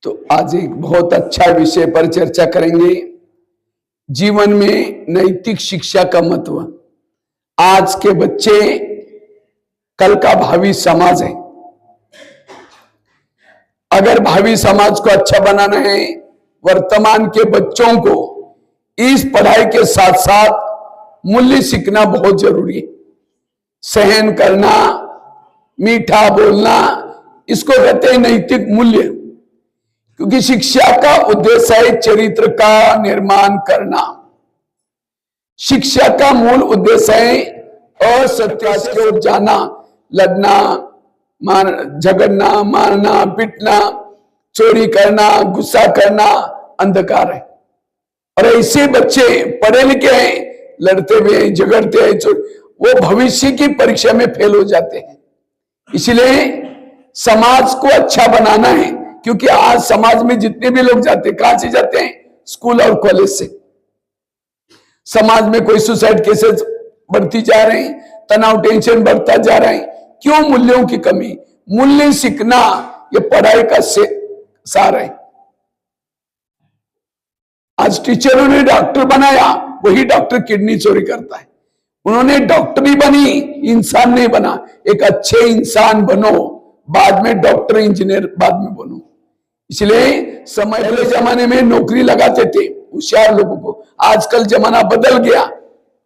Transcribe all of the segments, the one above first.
तो आज एक बहुत अच्छा विषय पर चर्चा करेंगे, जीवन में नैतिक शिक्षा का महत्व। आज के बच्चे कल का भावी समाज है। अगर भावी समाज को अच्छा बनाना है, वर्तमान के बच्चों को इस पढ़ाई के साथ साथ मूल्य सीखना बहुत जरूरी है। सहन करना, मीठा बोलना, इसको कहते हैं नैतिक मूल्य। क्योंकि शिक्षा का उद्देश्य है चरित्र का निर्माण करना। शिक्षा का मूल उद्देश्य है असत्य की ओर जाना, लड़ना, झगड़ना, मारना, पीटना, चोरी करना, गुस्सा करना अंधकार है। और ऐसे बच्चे पढ़े लिखे हैं, लड़ते हुए हैं, झगड़ते हैं, वो भविष्य की परीक्षा में फेल हो जाते हैं। इसलिए समाज को अच्छा बनाना है। क्योंकि आज समाज में जितने भी लोग जाते हैं, कहां से जाते हैं? स्कूल और कॉलेज से। समाज में कोई सुसाइड केसेस बढ़ती जा रही, तनाव टेंशन बढ़ता जा रहा है। क्यों? मूल्यों की कमी। मूल्य सीखना ये पढ़ाई का सार है। आज टीचरों ने डॉक्टर बनाया, वही डॉक्टर किडनी चोरी करता है। उन्होंने डॉक्टरी बनी, इंसान नहीं बना। एक अच्छे इंसान बनो, बाद में डॉक्टर इंजीनियर बाद में बनो। इसलिए समय पहले जमाने में नौकरी लगाते थे होशियार लोगों को। आजकल जमाना बदल गया।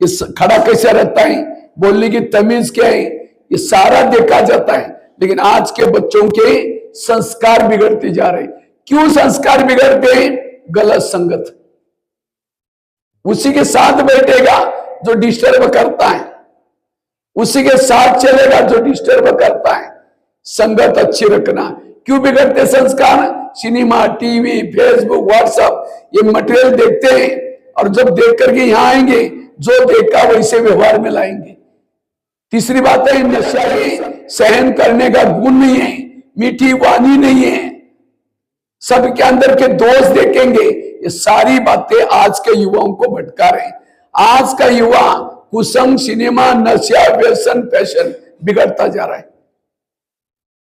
ये खड़ा कैसे रहता है, बोलने की तमीज क्या है, ये सारा देखा जाता है। लेकिन आज के बच्चों के संस्कार बिगड़ते जा रहे। क्यों संस्कार बिगड़ते हैं? गलत संगत। उसी के साथ बैठेगा जो डिस्टर्ब करता है, उसी के साथ चलेगा जो डिस्टर्ब करता है। संगत अच्छी रखना। क्यों बिगड़ते संस्कार? सिनेमा, टीवी, फेसबुक, व्हाट्सएप ये मटेरियल देखते हैं, और जब देख करके यहां आएंगे, जो देखा वैसे व्यवहार में लाएंगे। तीसरी बात है, नशा है, सहन करने का गुण नहीं है, मीठी वाणी नहीं है, सबके अंदर के दोष देखेंगे। ये सारी बातें आज के युवाओं को भटका रहे हैं। आज का युवा कुसंग, सिनेमा, नशा, व्यसन, फैशन बिगड़ता जा रहा है।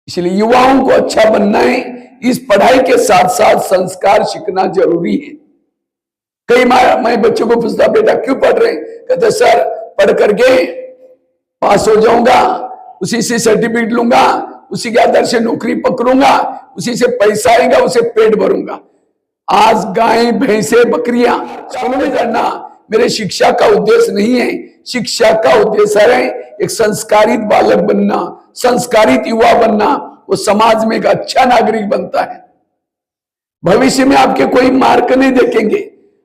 इसलिए युवाओं को अच्छा बनना है, इस पढ़ाई के साथ साथ संस्कार सीखना जरूरी है। कई मैं बच्चों को पूछता, बेटा क्यों पढ़ रहे हैं? कहते सर पढ़ करके पास हो जाऊंगा, उसी से सर्टिफिकेट लूंगा, उसी के आधार से नौकरी पकड़ूंगा, उसी से पैसा आएगा, उसे पेट भरूंगा। आज गाय, भैंसे, बकरियां स्कूल में करना मेरे शिक्षा का उद्देश्य नहीं है। शिक्षा का उद्देश्य है एक संस्कारित बालक बनना, संस्कारित युवा बनना। वो समाज में एक अच्छा नागरिक बनता है। भविष्य में आपके कोई मार्क नहीं देखेंगे।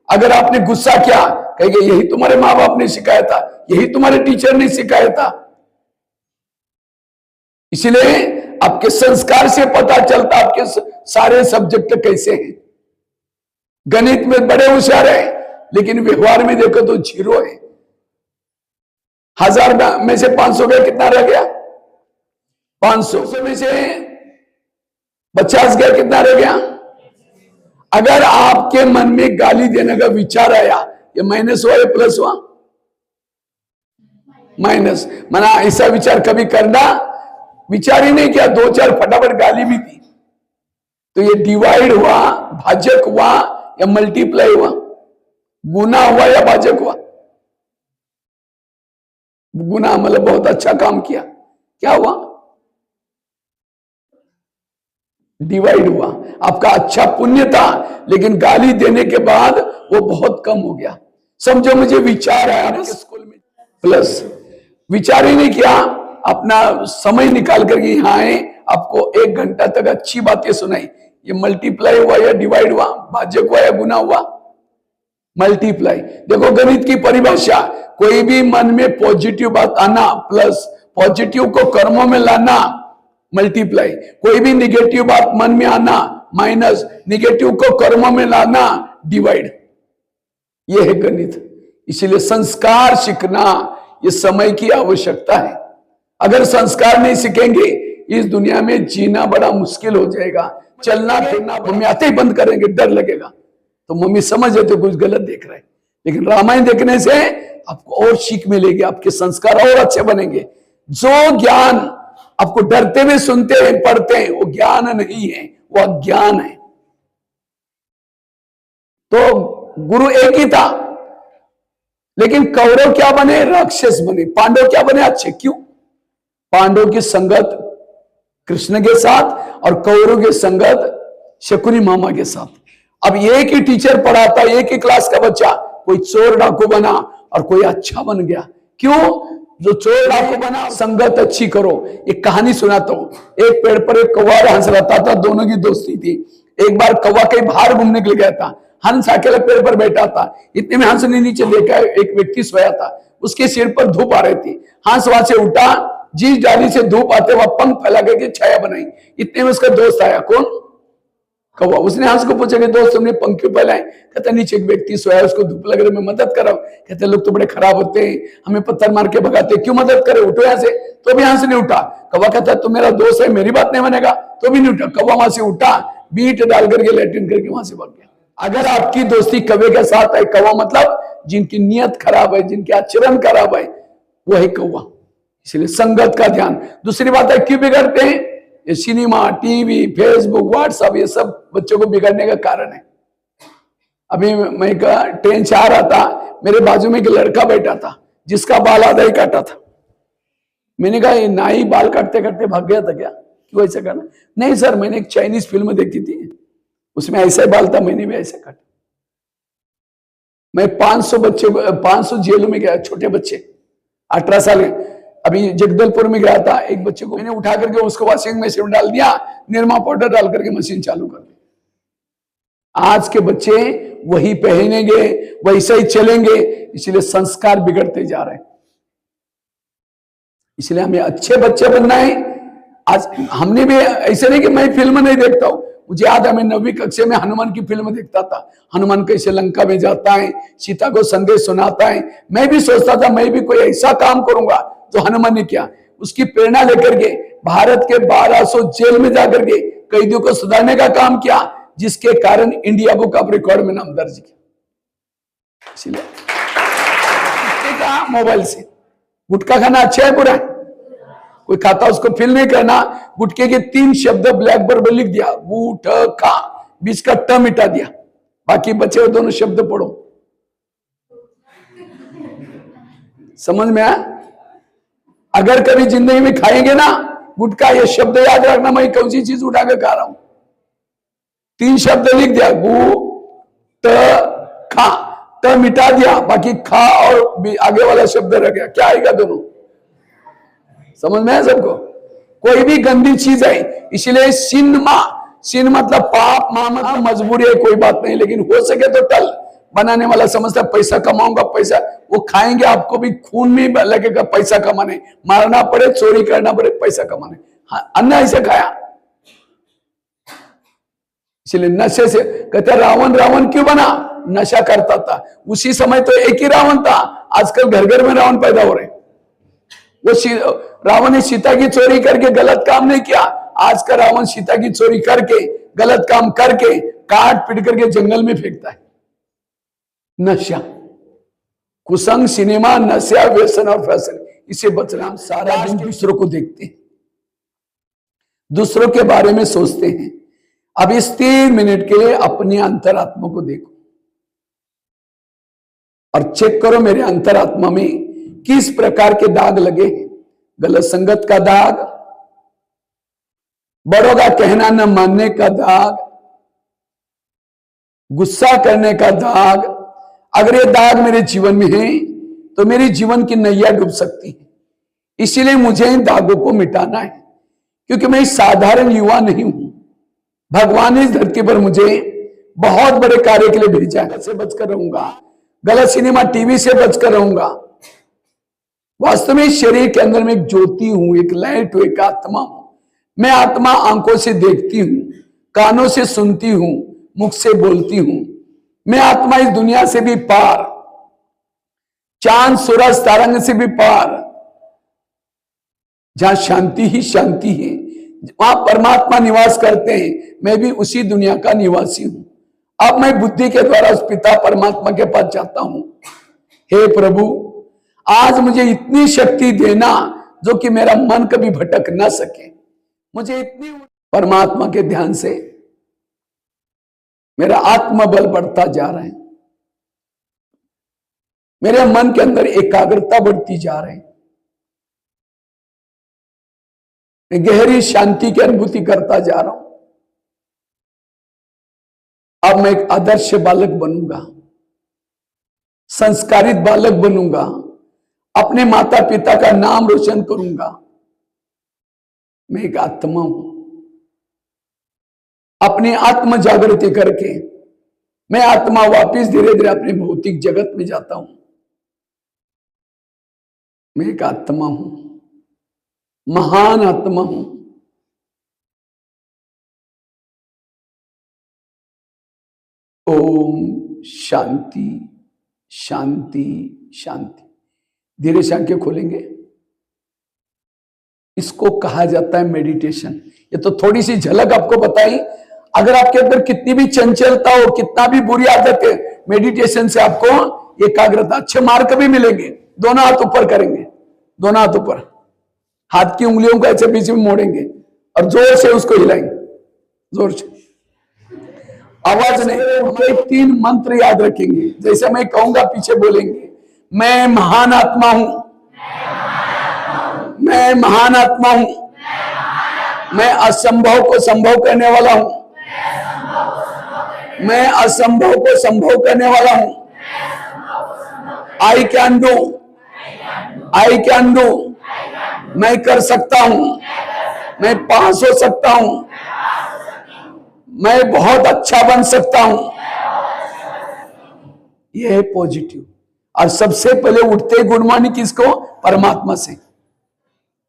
अगर आपने गुस्सा किया, कहेंगे यही तुम्हारे माँ बाप ने सिखाया था, यही तुम्हारे टीचर ने सिखाया था। इसलिए आपके संस्कार से पता चलता आपके सारे सब्जेक्ट कैसे हैं। गणित में बड़े होशियार है, लेकिन व्यवहार में देखो तो जीरो है। 1000 में से 500 गया, कितना रह गया? 500 में से 50 गया, कितना रह गया? अगर आपके मन में गाली देने का विचार आया, ये माइनस हुआ या प्लस हुआ? माइनस। मना ऐसा विचार कभी करना विचार ही नहीं किया, 2-4 फटाफट गाली भी दी, तो ये डिवाइड हुआ, भाजक हुआ या मल्टीप्लाई हुआ? गुना हुआ या भाजक हुआ? गुना मतलब बहुत अच्छा काम किया, क्या हुआ? डिवाइड हुआ। आपका अच्छा पुण्य था, लेकिन गाली देने के बाद वो बहुत कम हो गया। समझो मुझे विचार आया स्कूल में, प्लस विचार ही नहीं किया, अपना समय निकाल करके यहाँ आए, आपको 1 घंटा तक अच्छी बातें सुनाई। ये मल्टीप्लाई हुआ या डिवाइड हुआ? भाजक हुआ या गुना हुआ? मल्टीप्लाई। देखो गणित की परिभाषा, कोई भी मन में पॉजिटिव बात आना प्लस, पॉजिटिव को कर्मों में लाना मल्टीप्लाई, कोई भी निगेटिव बात मन में आना माइनस, निगेटिव को कर्मों में लाना डिवाइड। यह है गणित। इसलिए संस्कार सीखना ये समय की आवश्यकता है। अगर संस्कार नहीं सीखेंगे, इस दुनिया में जीना बड़ा मुश्किल हो जाएगा। चलना फिरना मम्मी आते ही बंद करेंगे, डर लगेगा, तो मम्मी समझ जाते कुछ गलत देख रहे हैं। लेकिन रामायण देखने से आपको और सीख मिलेगी, आपके संस्कार और अच्छे बनेंगे। जो ज्ञान आपको डरते हुए सुनते हैं, पढ़ते हैं, वो ज्ञान नहीं है, वो अज्ञान है। तो गुरु एक ही था, लेकिन कौरव क्या बने? राक्षस बने। पांडव क्या बने? अच्छे। क्यों? पांडव की संगत कृष्ण के साथ और कौरव की संगत शकुनी मामा के साथ। अब एक ही टीचर पढ़ाता, एक ही क्लास का बच्चा, कोई चोर डाकू बना और कोई अच्छा बन गया। क्यों? जो चोर डाकू बना, संगत अच्छी करो। एक कहानी सुनाता हूं। एक पेड़ पर एक कौवा हंस रहता था, दोनों की दोस्ती थी। एक बार कौवा कहीं बाहर घूमने के लिए गया था, हंस अकेले पेड़ पर बैठा था। इतने में हंस ने नीचे देखा, एक व्यक्ति सोया था, उसके सिर पर धूप आ रही थी। हंस वहां से उठा, जिस डाली से धूप आते वह पंख फैला करके छाया बनाई। इतने में उसका दोस्त आया। कौन? कौवा। उसने हंस को पूछा कि दोस्त तुमने पंख क्यों फैलाए? कहता नीचे एक व्यक्ति सोया है, उसको धूप लग रही, मैं मदद कर रहा हूं। कहते लोग तो बड़े खराब होते हैं, हमें पत्थर मार के भगाते, क्यों मदद करे, उठो यहां से। तो भी हंस नहीं उठा। कौवा कहता तुम मेरा दोस्त है, मेरी बात नहीं मानेगा। तो भी नहीं उठा। कौवा वहां से उठा, बीट डाल करके लैट्रिन करके वहां से भाग गया। अगर आपकी दोस्ती कौवे के साथ है, कौवा मतलब जिनकी नियत खराब है, जिनके आचरण खराब है, वो है कौवा। इसलिए संगत का ध्यान। दूसरी बात है, क्यों बिगड़ते हैं? ये सिनेमा, टीवी, फेसबुक, व्हाट्सएप, ये सब बच्चों को बिगड़ने का कारण है। अभी मैं ट्रेन से आ रहा था, मेरे बाजू में एक लड़का बैठा था जिसका बाल आधा ही काटा था। मैंने कहा ये नाई बाल काटते काटते भाग गया था क्या? क्यों ऐसा करना? नहीं सर, मैंने एक चाइनीज फिल्म देखी थी, उसमें ऐसा बाल था, मैंने भी ऐसा काटा। मैं 500 जेलों में गया, छोटे बच्चे 18 साल के। अभी जगदलपुर में गया था, एक बच्चे को मैंने उठा करके उसको वॉशिंग मशीन में डाल दिया, निरमा पाउडर डाल करके मशीन चालू कर दी। आज के बच्चे वही पहनेंगे, वैसे ही चलेंगे, इसलिए संस्कार बिगड़ते जा रहे हैं। इसलिए हमें अच्छे बच्चे बनना है। आज हमने भी ऐसे नहीं कि मैं फिल्म नहीं देखता हूं, मुझे याद है मैं 9वीं कक्षा में हनुमान की फिल्म देखता था। हनुमान कैसे लंका में जाता है, सीता को संदेश सुनाता है। मैं भी सोचता था मैं भी कोई ऐसा काम करूंगा जो हनुमान ने किया। उसकी प्रेरणा लेकर के भारत के 1200 जेल में जाकर के कैदियों को सुधारने का काम किया, जिसके कारण इंडिया बुक ऑफ रिकॉर्ड में नाम दर्ज किया। इसलिए मोबाइल से गुटखा खाना अच्छा है बुरा है? कोई खाता उसको फील नहीं करना। गुटके के 3 शब्द ब्लैक बोर्ड पर लिख दिया, गुटखा, बीच का ट मिटा दिया, बाकी बचे हुए दोनों शब्द पढ़ो। समझ में आया? अगर कभी जिंदगी में खाएंगे ना गुटखा, ये शब्द याद रखना, मैं कौन सी चीज उठाकर खा रहा हूं। 3 शब्द लिख दिया, गु त खा, त मिटा दिया, बाकी खा और आगे वाला शब्द रह गया। क्या आएगा दोनों? समझ में है सबको? कोई भी गंदी चीज है, इसलिए सिन मतलब पाप, मां मतलब मजबूरी है, कोई बात नहीं, लेकिन हो सके तो टल। बनाने वाला समझता है पैसा कमाऊंगा, पैसा, वो खाएंगे, आपको भी खून में लगेगा पैसा कमाने, मारना पड़े, चोरी करना पड़े, पैसा कमाने। हाँ, अन्ना ऐसे खाया। इसलिए नशे से कहते रावण क्यों बना? नशा करता था। उसी समय तो एक ही रावण था, आजकल घर घर में रावण पैदा हो रहे। वो रावण ने सीता की चोरी करके गलत काम नहीं किया। आज का रावण सीता की चोरी करके, गलत काम करके, काट पीट करके जंगल में फेंकता है। नशा, कुसंग, सिनेमा, नशा, व्यसन और फैशन, इसे बचना। हम सारा दिन दूसरों को देखते हैं, दूसरों के बारे में सोचते हैं। अब इस 3 मिनट के लिए अपनी अंतरात्मा को देखो और चेक करो मेरे अंतरात्मा में किस प्रकार के दाग लगे हैं। गलत संगत का दाग, बड़ों का कहना न मानने का दाग, गुस्सा करने का दाग। अगर ये दाग मेरे जीवन में है तो मेरे जीवन की नैया डूब सकती है। इसीलिए मुझे इन दागों को मिटाना है, क्योंकि मैं साधारण युवा नहीं हूं। भगवान ने इस धरती पर मुझे बहुत बड़े कार्य के लिए भेजा है। से बचकर रहूंगा, गलत सिनेमा, टीवी से बचकर रहूंगा। वास्तव में शरीर के अंदर में एक ज्योति हूं, एक लाइट हूं, एक आत्मा हूं। मैं आत्मा आंखों से देखती हूं, कानों से सुनती हूं, मुख से बोलती हूं। मैं आत्मा इस दुनिया से भी पार, चांद, सूरज, तारंग से भी पार। जहां शांति ही शांति है, वहां परमात्मा निवास करते हैं। मैं भी उसी दुनिया का निवासी हूं। अब मैं बुद्धि के द्वारा उस पिता परमात्मा के पास जाता हूं। हे प्रभु, आज मुझे इतनी शक्ति देना जो कि मेरा मन कभी भटक ना सके। मुझे इतनी परमात्मा के ध्यान से मेरा आत्मबल बढ़ता जा रहा है, मेरे मन के अंदर एकाग्रता बढ़ती जा रही है, मैं गहरी शांति की अनुभूति करता जा रहा हूं। अब मैं एक आदर्श बालक बनूंगा, संस्कारित बालक बनूंगा, अपने माता पिता का नाम रोशन करूंगा। मैं एक आत्मा हूं। अपनी आत्म जागृति करके मैं आत्मा वापिस धीरे धीरे अपने भौतिक जगत में जाता हूं। मैं एक आत्मा हूं, महान आत्मा हूं। ओम शांति शांति शांति। धीरे से आंखें खोलेंगे। इसको कहा जाता है मेडिटेशन। ये तो थोड़ी सी झलक आपको बताई। अगर आपके अंदर कितनी भी चंचलता हो, कितना भी बुरी आदत है, मेडिटेशन से आपको एकाग्रता, अच्छे मार्क भी मिलेंगे। दोनों हाथ ऊपर करेंगे, दोनों हाथ ऊपर, हाथ की उंगलियों को ऐसे बीच में मोड़ेंगे और जोर से उसको हिलाएंगे, जोर से, आवाज नहीं। हम 3 मंत्र याद रखेंगे। जैसे मैं कहूंगा पीछे बोलेंगे। मैं महान आत्मा हूं, मैं महान आत्मा हूं, मैं असंभव को संभव करने वाला हूं, मैं असंभव को संभव करने वाला हूं। I can do, I can do, मैं कर सकता हूं, मैं पास हो सकता हूं, मैं बहुत अच्छा बन सकता हूं। यह है पॉजिटिव। और सबसे पहले उठते गुड मॉर्निंग किसको? परमात्मा से।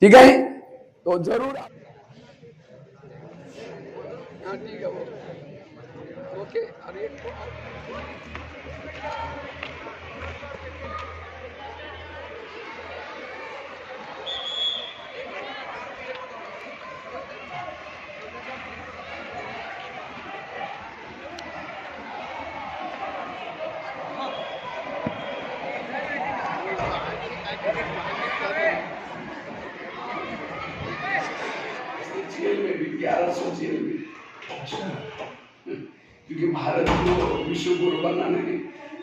ठीक है, तो जरूर ओके। जेल में भी 1100 जेल में, क्योंकि भारत को विश्व गुरु बनाने में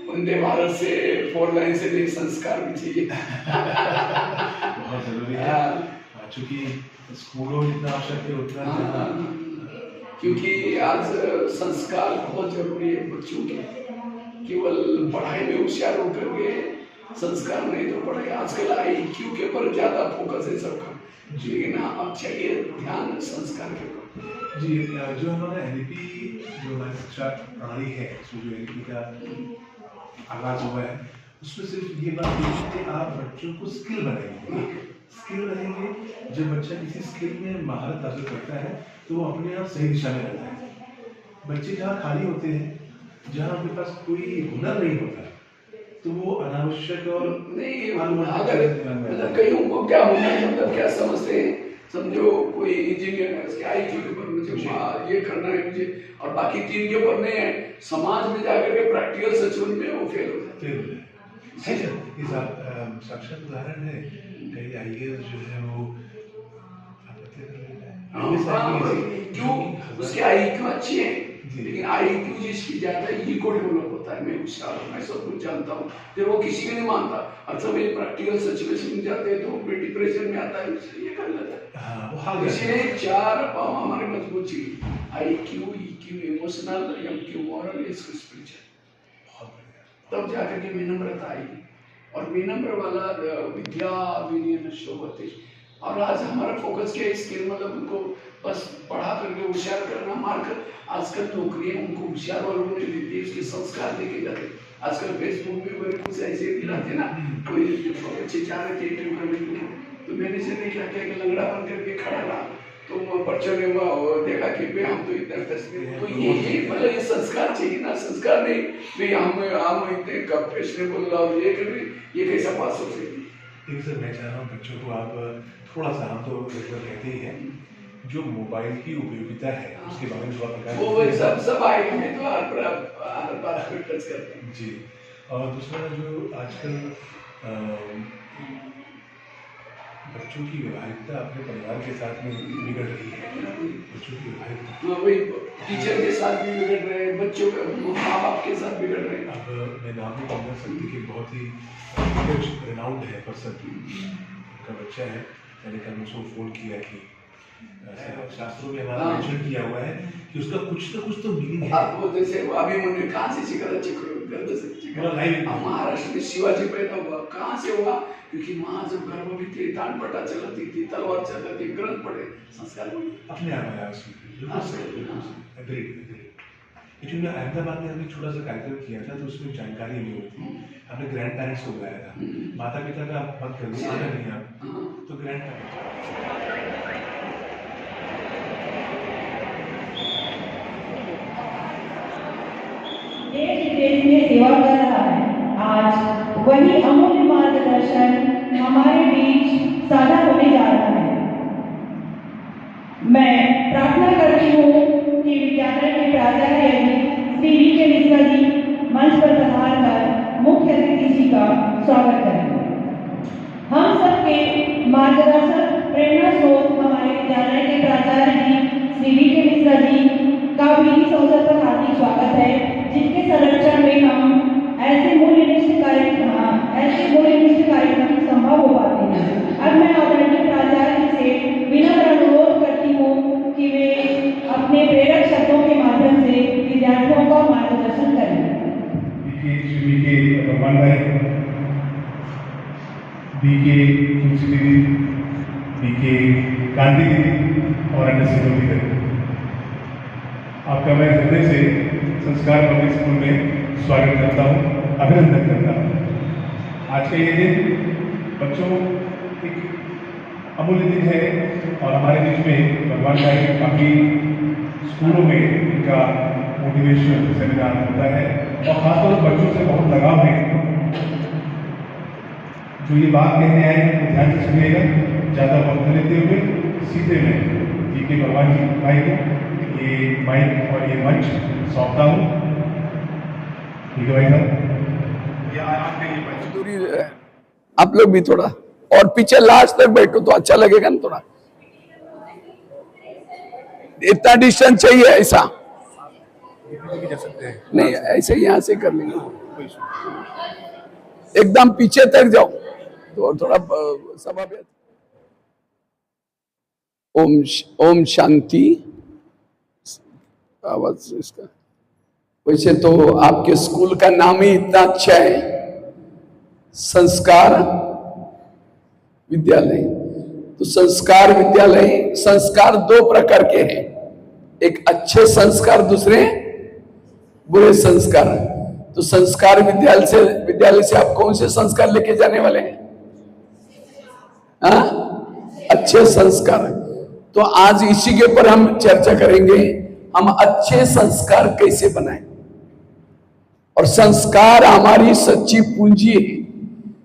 वंदे भारत से 4 लाइन से भी संस्कार भी चाहिए। बहुत जरूरी है, क्योंकि स्कूलों जितना आवश्यक है उतना। क्योंकि आज संस्कार बहुत जरूरी है बच्चों के। केवल पढ़ाई में होशियार होकर के संस्कार नहीं तो पढ़ाई। आजकल IQ के ऊपर ज्यादा फोकस है सबका, लेकिन अब चाहिए ध्यान संस्कार के ऊपर। जी, जो हमारा NEP जो हमारी शिक्षा प्रणाली है, उसमें जो NEP का आगाज हुआ है, उसमें सिर्फ ये बात है कि आप बच्चों को स्किल बनाएंगे। स्किल रहेंगे, जब बच्चा किसी स्किल में महारत हासिल करता है तो वो अपने आप सही दिशा में रहता है। बच्चे जहाँ खाली होते हैं, जहाँ उनके पास कोई हुनर नहीं होता, तो वो अनावश्यक और नहीं, अगर मतलब कई उनको क्या हुनर मतलब क्या समझते हैं, समझो कोई इंजीनियर है, उसके IQ के ऊपर मुझे ये करना है मुझे, और बाकी 3 के ऊपर नहीं है, समाज में जाकर के प्रैक्टिकल सचमुच में वो फेल हो जाते हैं। साक्षात उदाहरण है, कई IAS जो है वो क्यों? उसके IQ अच्छी है, लेकिन IQ जिसकी ज्यादा ईगो डेवलप होता है, मैं होशियार हूं, मैं सब कुछ जानता हूँ, फिर वो किसी को नहीं मानता। और सब प्रैक्टिकल सिचुएशन में जाते हैं तो वो डिप्रेशन में आता है, ये कर लेता है। इसलिए 4 पाव हमारे मजबूत चाहिए: IQ, EQ, emotional, MQ, moral, spiritual. तब जाकर के विनम्रता आएगी, और विनम्र वाला विद्या विनय शोभते। और आज हमारा फोकस क्या है? स्किल मतलब उनको बस पढ़ा करके होशियार करना, मार्क। आजकल नौकरियां उनको होशियार वालों ने देती है, उसके संस्कार देके जाते। आजकल फेसबुक में बड़े कुछ ऐसे दिलाते ना, कोई बच्चे चाह रहे थे इंटरव्यू करने के लिए, तो मैंने से देखा क्या लंगड़ा बन करके खड़ा रहा, तो पर्चे में देखा कि भाई हम तो इतना तस्वीर, तो ये मतलब ये संस्कार चाहिए ना। संस्कार नहीं भाई हम इतने फैशनेबल ये कैसा पास हो सकती। सर, मैं चाह रहा हूँ बच्चों को आप थोड़ा सा, हम तो कहते ही हैं, जो मोबाइल की उपयोगिता है उसके बारे में थोड़ा प्रकाश वो सब आएगा, मैं तो हर बात पे टच करता हूं जी। और दूसरा जो आजकल बच्चों की व्यवहारिकता अपने परिवार के साथ में बिगड़ रही है। बच्चों की व्यवहारिकता वही टीचर के साथ भी बिगड़ रहे हैं, बच्चों के माँ बाप के साथ बिगड़ रहे हैं। अब मैं नाम नहीं बता सकती कि बहुत ही रेनाउंड है पर्सन, उनका बच्चा है। मैंने कल उसको फ़ोन किया कि शास्त्रों में हमारा मेंशन किया हुआ है कि उसका कुछ तो मीनिंग है। वो जैसे अभी मुझे कहाँ से सीखा था, गर्भ से सीखा। महाराष्ट्र में शिवाजी पैदा हुआ, कहाँ से हुआ? क्योंकि माँ जब गर्भ में थी, दान पटा चलाती थी, तलवार चलाती थी, ग्रंथ पढ़े, संस्कार अपने आप आया उसमें। लेकिन अहमदाबाद में हमने छोटा सा कार्यक्रम किया था, तो उसमें जानकारी नहीं थी। हमने ग्रैंड पेरेंट्स को बुलाया था, माता पिता का मत कर दो, आना नहीं आप, तो ग्रैंड पेरेंट्स। देश विदेश में सेवा कर रहा है। आज वही अमूल्य मार्गदर्शन हमारे बीच साझा होने जा रहा है। मैं प्रार्थना करती हूँ कि विद्यालय के प्राचार्य श्री वी.के. मिश्रा जी मंच पर पधार कर मुख्य अतिथि जी का स्वागत करें। हम सबके मार्गदर्शक प्रेरणा स्रोत हमारे विद्यालय के प्राचार्य जी श्री वी.के. मिश्रा जी का भी इस अवसर पर हार्दिक स्वागत है, जिनके संरक्षण में हम ऐसे मूल्यनिष्ठ कार्यक्रम संभव हो पाते हैं। अब मैं आदरणीय प्राचार्य से विनम्र अनुरोध करती हूँ कि वे अपने प्रेरक शब्दों के माध्यम से विद्यार्थियों का मार्गदर्शन करें। बीके भगवान भाई, बीके तुलसी दीदी, बीके गांधी दीदी और अन्य सहयोगी, आपका मैं हृदय से संस्कार पब्लिक स्कूल में स्वागत करता हूँ, अभिनंदन करता हूँ। आज का ये दिन बच्चों एक अमूल्य दिन है और हमारे बीच में भगवान भाई काफ़ी स्कूलों में इनका मोटिवेशन सेमिनार होता है और खासतौर पर बच्चों से बहुत लगाव है। जो ये बात कहने आए हैं तो ध्यान से सुनिएगा, ज़्यादा वक्त लेते हुए सीधे में बीके भगवान जी भाई को ये माइक और ये मंच सौंपता हूँ। ठीक है भाई साहब, ये आपके लिए मंच दूरी है। आप लोग भी थोड़ा और पीछे लास्ट तक बैठो तो अच्छा लगेगा ना, थोड़ा इतना डिस्टेंस चाहिए। ऐसा नहीं, ऐसे यहाँ से कर लेंगे, एकदम पीछे तक जाओ तो थोड़ा सभा। ओम शांति। आवाज इसका, वैसे तो आपके स्कूल का नाम ही इतना अच्छा है, संस्कार विद्यालय। तो संस्कार विद्यालय, संस्कार दो प्रकार के हैं, एक अच्छे संस्कार, दूसरे बुरे संस्कार। तो संस्कार विद्यालय से आप कौन से संस्कार लेके जाने वाले हैं? अच्छे संस्कार। तो आज इसी के ऊपर हम चर्चा करेंगे, हम अच्छे संस्कार कैसे बनाएं। और संस्कार हमारी सच्ची पूंजी है।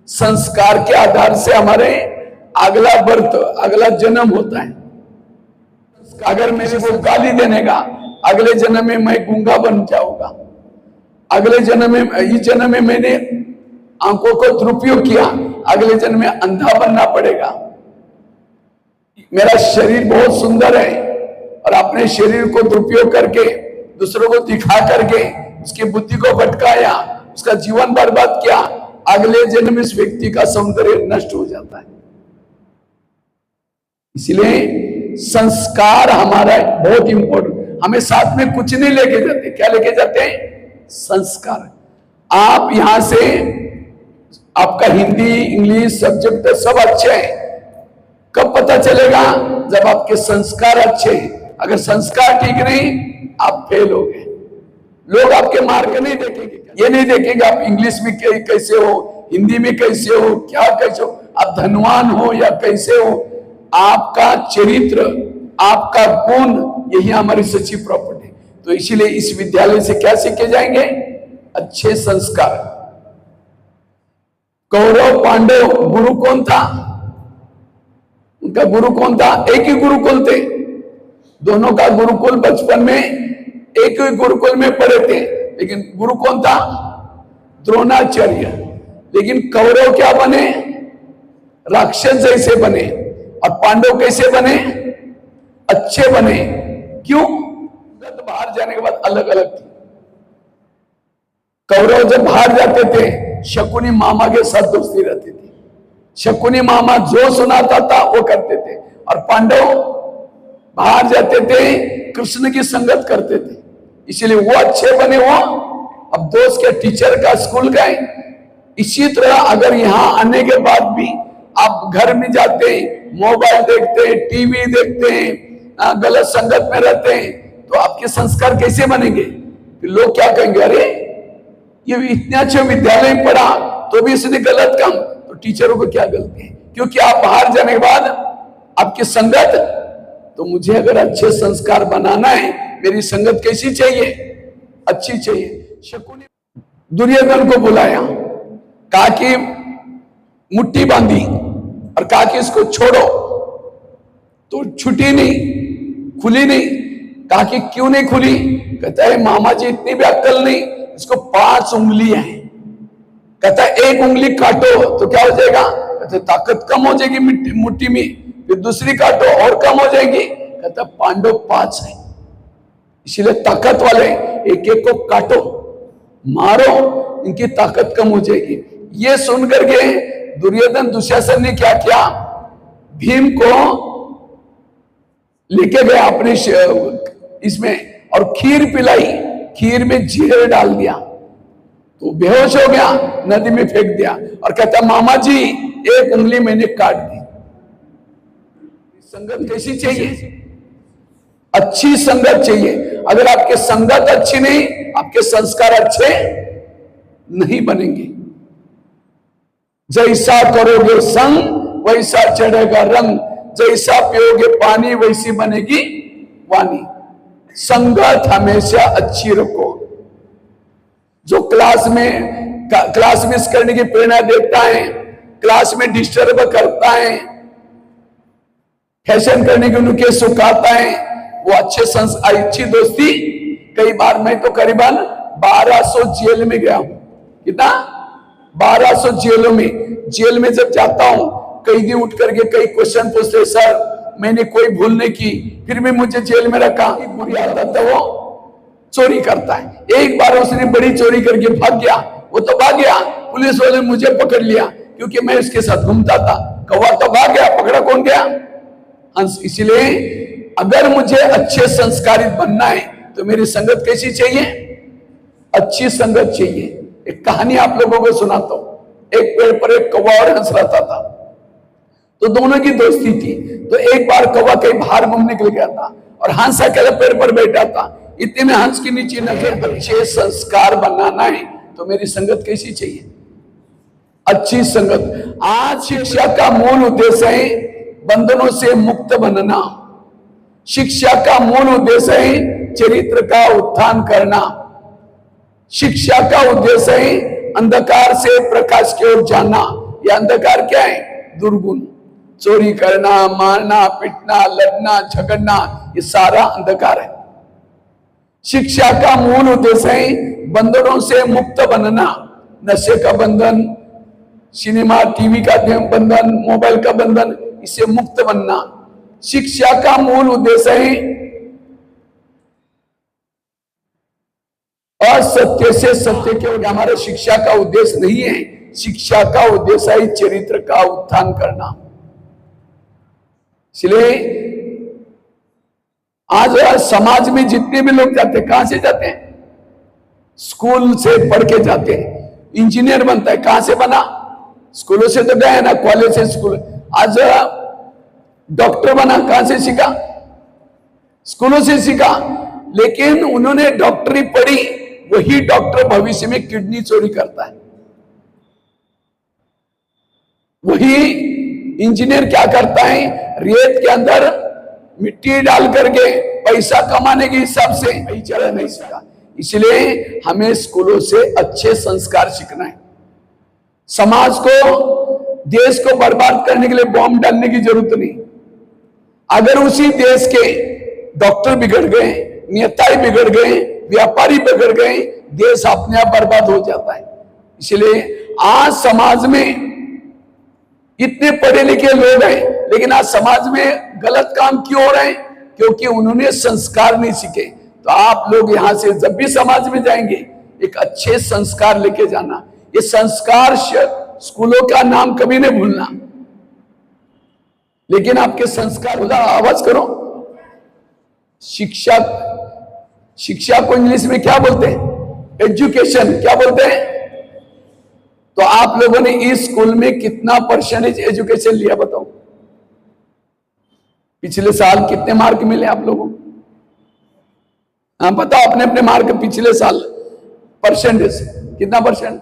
संस्कार के आधार से हमारे अगला बर्थ, अगला जन्म होता है। अगर मेरे को गाली देने का, अगले जन्म में मैं गूंगा बन जाऊंगा, अगले जन्म में, इस जन्म में मैंने आंखों को दुरुपयोग किया, अगले जन्म में अंधा बनना पड़ेगा। मेरा शरीर बहुत सुंदर है और अपने शरीर को दुरुपयोग करके दूसरों को दिखा करके उसकी बुद्धि को भटकाया, उसका जीवन बर्बाद किया, अगले जन्म में इस व्यक्ति का सौंदर्य नष्ट हो जाता है। इसलिए संस्कार हमारा बहुत इंपॉर्टेंट। हमें साथ में कुछ नहीं लेके जाते, क्या लेके जाते हैं? संस्कार। आप यहां से, आपका हिंदी इंग्लिश सब्जेक्ट सब अच्छे हैं, कब पता चलेगा? जब आपके संस्कार अच्छे हैं। अगर संस्कार ठीक नहीं, आप फेल हो गए। लोग आपके मार्क नहीं देखेंगे, ये नहीं देखेंगे आप इंग्लिश में कैसे हो, हिंदी में कैसे हो, क्या कैसे हो, आप धनवान हो या कैसे हो। आपका चरित्र, आपका गुण, यही हमारी सच्ची प्रॉपर्टी। तो इसीलिए इस विद्यालय से क्या सीखे जाएंगे? अच्छे संस्कार। कौरव पांडव गुरु कौन था? उनका गुरु कौन था? एक ही गुरुकुल थे, दोनों का गुरुकुल बचपन में एक ही गुरुकुल में पढ़े थे, लेकिन गुरु कौन था? द्रोणाचार्य। लेकिन कौरव क्या बने? राक्षस जैसे बने। और पांडव कैसे बने? अच्छे बने। क्यों? बाहर जाने के बाद अलग अलग थी। कौरव जब बाहर जाते थे, शकुनी मामा के साथ दोस्ती रहती थी। शकुनी मामा जो सुनाता था वो करते थे। और पांडव बाहर जाते थे, कृष्ण की संगत करते थे, इसलिए वो अच्छे बने। वो अब दोस्त के टीचर का स्कूल गए। इसी तरह अगर यहां आने के बाद भी आप घर में जाते हैं, मोबाइल देखते हैं, टीवी देखते हैं, गलत संगत में रहते हैं, तो आपके संस्कार कैसे बनेंगे? फिर लोग क्या कहेंगे, अरे ये इतने अच्छे विद्यालय में पढ़ा तो भी इसने गलत काम। तो टीचरों को क्या गलती है? क्योंकि आप बाहर जाने के बाद आपकी संगत, तो मुझे अगर अच्छे संस्कार बनाना है, मेरी संगत कैसी चाहिए? अच्छी चाहिए। शकुनी दुर्योधन को बुलाया, कहा कि मुट्ठी बांधी और कहा कि इसको छोड़ो, तो छुटी नहीं, खुली नहीं। कहा कि क्यों नहीं खुली? कहता है मामा जी इतनी भी अक्ल नहीं, इसको 5 उंगलियां हैं। कहता है 1 उंगली काटो तो क्या हो जाएगा? कहता ताकत कम हो जाएगी मुट्ठी में, फिर दूसरी काटो और कम हो जाएगी। कहता पांडव 5 है, इसलिए ताकत वाले एक एक को काटो, मारो, इनकी ताकत कम हो जाएगी। ये सुन करके दुर्योधन दुशासन ने क्या किया? भीम को लेके गया अपने इसमें और खीर पिलाई, खीर में जहर डाल दिया, तो बेहोश हो गया, नदी में फेंक दिया और कहता मामा जी 1 उंगली मैंने काट दी। संगत कैसी चाहिए? अच्छी संगत चाहिए। अगर आपके संगत अच्छी नहीं, आपके संस्कार अच्छे नहीं बनेंगे। जैसा करोगे संग वैसा चढ़ेगा रंग, जैसा पियोगे पानी वैसी बनेगी वाणी। संगत हमेशा अच्छी रखो। जो क्लास मिस करने की प्रेरणा देता है, क्लास में डिस्टर्ब करता है, फैशन करने की उनके सुखाता है, वो अच्छी दोस्ती। कई बार मैं तो करीबन 1200 जेल में गया हूं। कितना? 1200 जेल में जब जाता हूं, कैदी उठ करके कई क्वेश्चन पूछते, सर मैंने कोई भूल नहीं की, फिर भी मुझे जेल में रखा। बुरी आदत है, वो चोरी करता है। एक बार उसने बड़ी चोरी करके भाग गया, वो तो भाग गया, पुलिस वाले ने मुझे पकड़ लिया क्योंकि मैं उसके साथ घूमता था। कौवा तो भाग गया, पकड़ा कौन गया? हंस। इसलिए अगर मुझे अच्छे संस्कारित बनना है तो मेरी संगत कैसी चाहिए? अच्छी संगत चाहिए। एक कहानी आप लोगों को सुनाता हूं। एक पेड़ पर एक कौवा और हंस रहता था, तो दोनों की दोस्ती थी। तो एक बार कौवा कहीं बाहर घूमने के लिए गया था और हंस अकेले पेड़ पर बैठा था। इतने में हंस की नीचे नजर, अच्छे संस्कार बनाना है तो मेरी संगत कैसी चाहिए? अच्छी संगत। आज शिक्षा का मूल उद्देश्य है बंधनों से मुक्त बनना। शिक्षा का मूल उद्देश्य है चरित्र का उत्थान करना। शिक्षा का उद्देश्य है अंधकार से प्रकाश की ओर जाना। यह अंधकार क्या है? दुर्गुण। चोरी करना, मारना, पिटना, लड़ना, झगड़ना, ये सारा अंधकार है। शिक्षा का मूल उद्देश्य है बंधनों से मुक्त बनना। नशे का बंधन, सिनेमा टीवी का बंधन, मोबाइल का बंधन, इससे मुक्त बनना शिक्षा का मूल उद्देश्य है। असत्य से सत्य की ओर हमारा शिक्षा का उद्देश्य नहीं है। शिक्षा का उद्देश्य है चरित्र का उत्थान करना। इसलिए आज समाज में जितने भी लोग जाते हैं, कहां से जाते हैं? स्कूल से पढ़ के जाते हैं। इंजीनियर बनता है, कहां से बना? स्कूलों से तो गए ना, कॉलेज से, स्कूल। आज डॉक्टर बना, कहां से सीखा? स्कूलों से सीखा। लेकिन उन्होंने डॉक्टरी पढ़ी, वही डॉक्टर भविष्य में किडनी चोरी करता है। वही इंजीनियर क्या करता है? रेत के अंदर मिट्टी डाल करके पैसा कमाने के हिसाब से वही चला नहीं सीखा। इसलिए हमें स्कूलों से अच्छे संस्कार सीखना है। समाज को, देश को बर्बाद करने के लिए बॉम्ब डालने की जरूरत नहीं। अगर उसी देश के डॉक्टर बिगड़ गए, नेता बिगड़ गए, व्यापारी बिगड़ गए, देश अपने आप बर्बाद हो जाता है। इसलिए आज समाज में इतने पढ़े लिखे लोग हैं, लेकिन आज समाज में गलत काम क्यों हो रहे हैं? क्योंकि उन्होंने संस्कार नहीं सीखे। तो आप लोग यहां से जब भी समाज में जाएंगे, एक अच्छे संस्कार लेके जाना। ये संस्कार स्कूलों का नाम कभी नहीं भूलना, लेकिन आपके संस्कार, आवाज करो। शिक्षा को इंग्लिश में क्या बोलते हैं? एजुकेशन। क्या बोलते हैं? तो आप लोगों ने इस स्कूल में कितना परसेंटेज एजुकेशन लिया बताओ? पिछले साल कितने मार्क मिले आप लोगों को? हाँ बताओ अपने अपने मार्क पिछले साल परसेंटेज कितना परसेंट?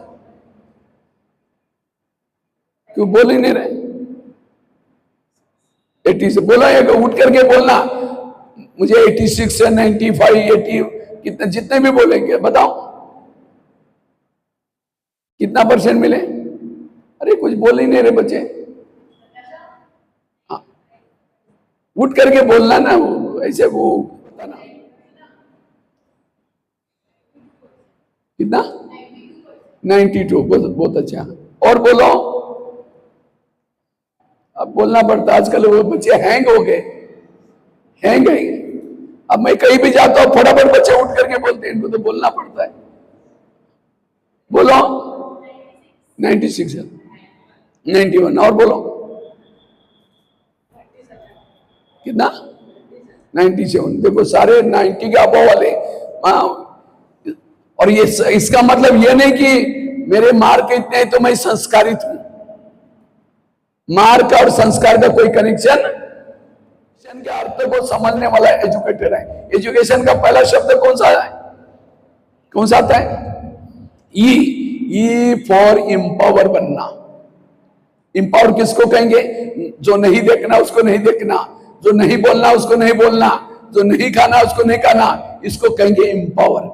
क्यों बोल ही नहीं रहे? 80 से बोला है, उठ करके बोलना। मुझे 86 से 95 80 कितने जितने भी बोलेंगे बताओ कितना परसेंट मिले? अरे कुछ बोल ही नहीं रहे बच्चे। हाँ उठ करके बोलना ना, ऐसे वो बताना। कितना? 92। बहुत अच्छा। और बोलो। अब बोलना पड़ता, आजकल वो बच्चे हैंग हो गए, हैंग है। अब मैं कहीं भी जाता हूं फटाफट बच्चे उठ करके बोलते हैं, इनको तो बोलना पड़ता है। बोलो। 96 है, 91। और बोलो कितना? 97। देखो सारे 90 के अबव वाले। और ये इसका मतलब ये नहीं कि मेरे मार्क इतने हैं तो मैं संस्कारित हूं। मार्क और संस्कार का कोई कनेक्शन के अर्थ को समझने वाला एजुकेटेड है। एजुकेशन का पहला शब्द कौन सा है? कौन सा आता है? ई फॉर इंपावर बनना। इंपावर किसको कहेंगे? जो नहीं देखना उसको नहीं देखना, जो नहीं बोलना उसको नहीं बोलना, जो नहीं खाना उसको नहीं खाना, इसको कहेंगे इंपावर।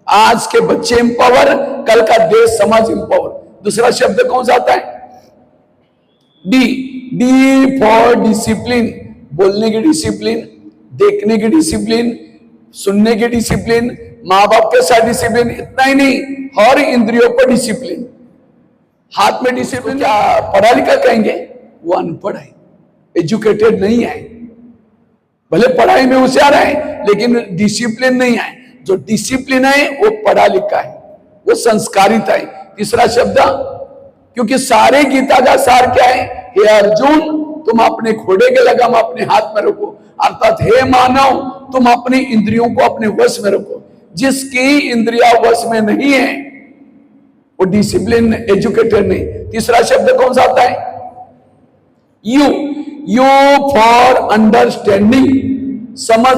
आज के बच्चे इंपावर, कल का देश समाज इंपावर। दूसरा शब्द कौन सा आता है? D for discipline. बोलने की डिसिप्लिन, देखने की डिसिप्लिन, सुनने की डिसिप्लिन, माँ बाप के साथ डिसिप्लिन। इतना ही नहीं, हर इंद्रियों पर डिसिप्लिन। हाथ में डिसिप्लिन। क्या पढ़ा लिखा कहेंगे? वो अनपढ़ है, एजुकेटेड नहीं है। भले पढ़ाई में होशियार है लेकिन डिसिप्लिन नहीं है। जो डिसिप्लिन है वो पढ़ा लिखा है, वो संस्कारित है। तीसरा शब्द, क्योंकि सारे गीता का सार क्या है? हे अर्जुन, तुम अपने घोड़े के लगाम अपने हाथ में रखो। अर्थात हे मानव, तुम अपनी इंद्रियों को अपने वश में रखो। जिसकी इंद्रिया वश में नहीं है वो डिसिप्लिन, एजुकेटेड नहीं। तीसरा शब्द कौन सा आता है? You for understanding. समझ,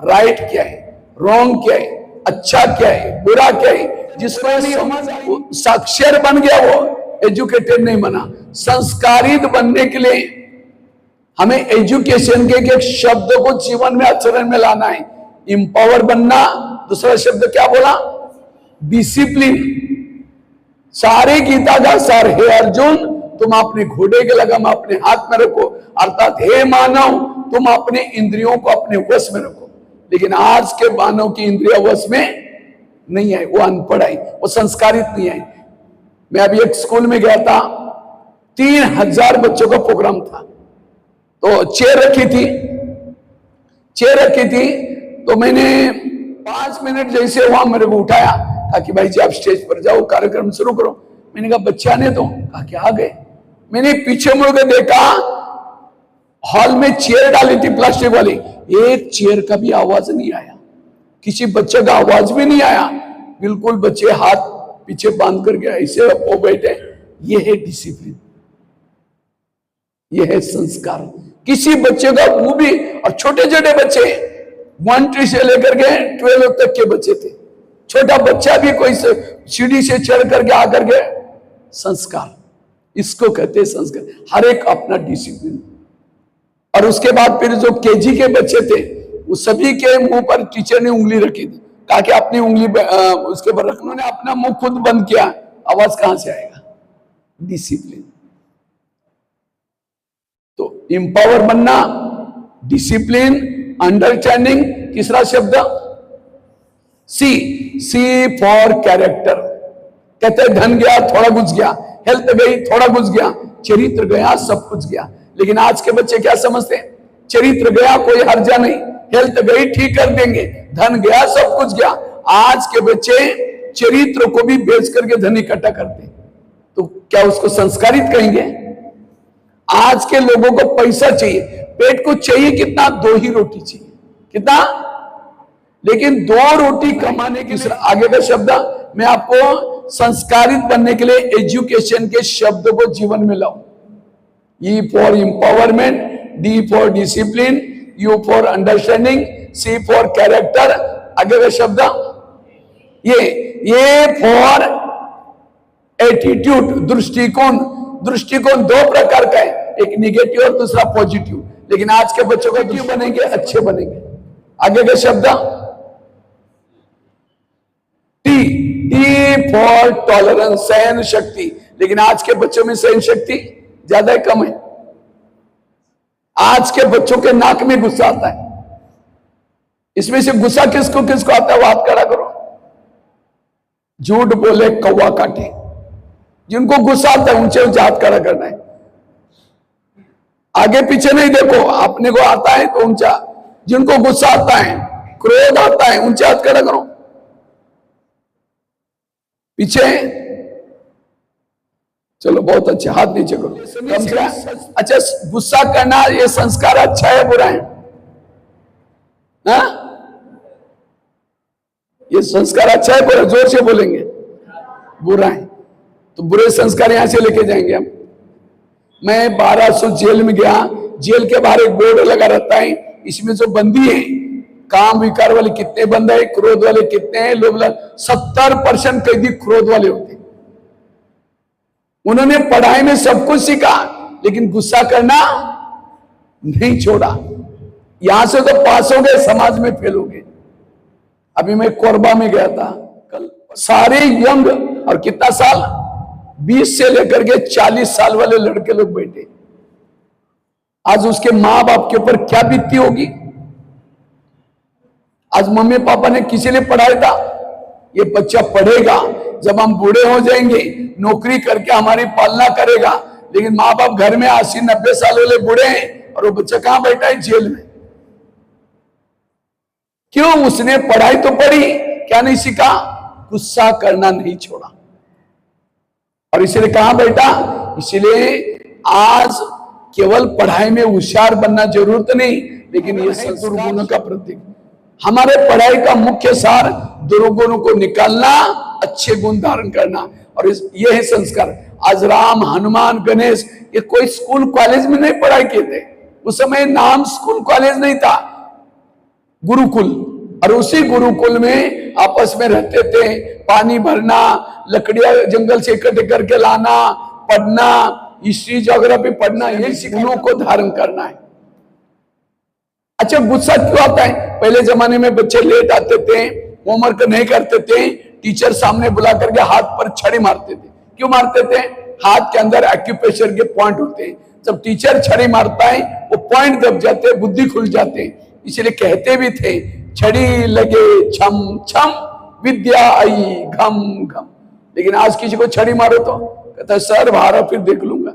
राइट क्या है, रॉन्ग क्या है, अच्छा क्या है, बुरा क्या है। जिसको समझ साक्षर बन गया वो एजुकेटेड नहीं बना। संस्कारित बनने के लिए हमें एजुकेशन के एक शब्द को जीवन में आचरण में लाना है। इंपावर बनना। दूसरा शब्द क्या बोला? डिसिप्लिन। सारे गीता का सार, हे अर्जुन, तुम अपने घोड़े के लगाम अपने हाथ में रखो। अर्थात हे मानव, तुम अपने इंद्रियों को अपने वश में रखो। लेकिन आज के मानव की इंद्रिया वश में नहीं है, वो अनपढ़ है, वो संस्कारित नहीं है। मैं अभी एक स्कूल में गया था, 3000 बच्चों का प्रोग्राम था। तो चेयर रखी थी तो मैंने 5 मिनट जैसे वहां मेरे को उठाया, कहा कि भाई जी आप स्टेज पर जाओ, कार्यक्रम शुरू करो। मैंने कहा बच्चे आने दो। कहा कि आ गए। मैंने पीछे मुड़ के देखा, हॉल में चेयर डाली थी प्लास्टिक वाली, एक चेयर का भी आवाज नहीं आया, किसी बच्चे का आवाज भी नहीं आया। बिल्कुल बच्चे हाथ पीछे बांध करके ऐसे वो बैठे। ये है डिसिप्लिन, ये है संस्कार। किसी बच्चे का वो भी, और छोटे छोटे बच्चे 1 से लेकर के 12 तक के बच्चे थे। छोटा बच्चा भी कोई सीढ़ी से चढ़ करके आकर के, संस्कार, इसको कहते हैं संस्कार। हर एक अपना डिसिप्लिन। और उसके बाद फिर जो केजी के बच्चे थे, वो सभी के मुंह पर टीचर ने उंगली रखी थी, ताकि अपनी उंगली उसके पर रखने। उन्होंने अपना मुंह खुद बंद किया, आवाज कहां से आएगा? डिसिप्लिन। तो इंपावर बनना, डिसिप्लिन, अंडरस्टैंडिंग। तीसरा शब्द सी फॉर कैरेक्टर। कहते धन गया थोड़ा घुस गया, हेल्थ गई थोड़ा घुस गया, चरित्र गया सब कुछ गया। लेकिन आज के बच्चे क्या समझते हैं? चरित्र गया कोई हर्जा नहीं, हेल्थ गई ठीक कर देंगे, धन गया सब कुछ गया। आज के बच्चे चरित्र को भी बेच करके धन इकट्ठा करते हैं, तो क्या उसको संस्कारित कहेंगे? आज के लोगों को पैसा चाहिए, पेट को चाहिए कितना? 2 ही रोटी चाहिए, कितना? लेकिन 2 रोटी कमाने की आगे का शब्द मैं आपको संस्कारित बनने के लिए एजुकेशन के शब्द को जीवन में लाऊं। E for empowerment, D for discipline, U for understanding, C for character, आगे का शब्द ये फॉर एटीट्यूड, दृष्टिकोण। दृष्टिकोण 2 प्रकार का है, एक निगेटिव और दूसरा पॉजिटिव। लेकिन आज के बच्चों का क्यों बनेंगे? अच्छे बनेंगे। आगे का शब्द T फॉर टॉलरेंस, सहन शक्ति। लेकिन आज के बच्चों में सहन शक्ति ज्यादा है कम है? आज के बच्चों के नाक में गुस्सा आता है। इसमें से गुस्सा किसको किसको आता है? वो हाथ खड़ा करो। झूठ बोले कौवा काटे। जिनको गुस्सा आता है ऊंचे ऊंचे हाथ खड़ा करना है, आगे पीछे नहीं देखो। अपने को आता है तो ऊंचा, जिनको गुस्सा आता है, क्रोध आता है, ऊंचे हाथ खड़ा करो। पीछे, चलो बहुत अच्छे, हाथ नीचे करो। अच्छा, गुस्सा करना ये संस्कार अच्छा है बुरा है? हाँ? ये संस्कार अच्छा है बुरा? जोर से बोलेंगे। बुरा है। तो बुरे संस्कार यहां से लेके जाएंगे हम। मैं 1200 जेल में गया, जेल के बाहर एक बोर्ड लगा रहता है, इसमें जो बंदी है, काम विकार वाले कितने बंद है, क्रोध वाले कितने हैं, लोग 70% कैदी क्रोध वाले होते हैं। उन्होंने पढ़ाई में सब कुछ सीखा, लेकिन गुस्सा करना नहीं छोड़ा। यहां से तो पास हो गए, समाज में फेल हो गए। अभी मैं कोरबा में गया था कल, सारे यंग, और कितना साल, 20 से लेकर के 40 साल वाले लड़के लोग बैठे। आज उसके माँ बाप के ऊपर क्या बीतती होगी? आज मम्मी पापा ने किसी लिए पढ़ाया था? ये बच्चा पढ़ेगा, जब हम बूढ़े हो जाएंगे नौकरी करके हमारी पालना करेगा। लेकिन माँ बाप घर में 80-90 साल वाले बूढ़े हैं और वो बच्चा कहां बैठा है? जेल में। क्यों? उसने पढ़ाई तो पढ़ी, क्या नहीं सीखा? गुस्सा करना नहीं छोड़ा, और इसलिए कहां बैठा? इसलिए आज केवल पढ़ाई में होशियार बनना जरूरत नहीं, लेकिन ये दुर्गुणों का प्रतीक। हमारे पढ़ाई का मुख्य सार दुर्गुणों को निकालना, अच्छे गुण धारण करना, और ये है संस्कार। आज राम, हनुमान, गणेश, ये कोई स्कूल कॉलेज में नहीं पढ़ाई किए थे। उस समय नाम स्कूल कॉलेज नहीं था, गुरुकुल। और उसी गुरुकुल में आपस में रहते थे, पानी भरना, लकड़ियां जंगल से इकट्ठे करके लाना, पढ़ना, हिस्ट्री ज्योग्राफी पढ़ना, यही गुणों को धारण करना है। अच्छा, गुस्सा क्यों आता है? पहले जमाने में बच्चे लेट आते थे, होमवर्क नहीं करते थे, टीचर सामने बुला करके हाथ पर छड़ी मारते थे। क्यों मारते थे? हाथ के अंदर एक्यूप्रेशर के पॉइंट होते हैं। जब टीचर छड़ी मारता है वो पॉइंट दब जाते हैं, बुद्धि खुल जाते हैं। इसलिए कहते भी थे, छड़ी लगे छम छम, विद्या आई घम घम। लेकिन आज किसी को छड़ी मारो तो कहता है सर बाहर, फिर देख लूंगा।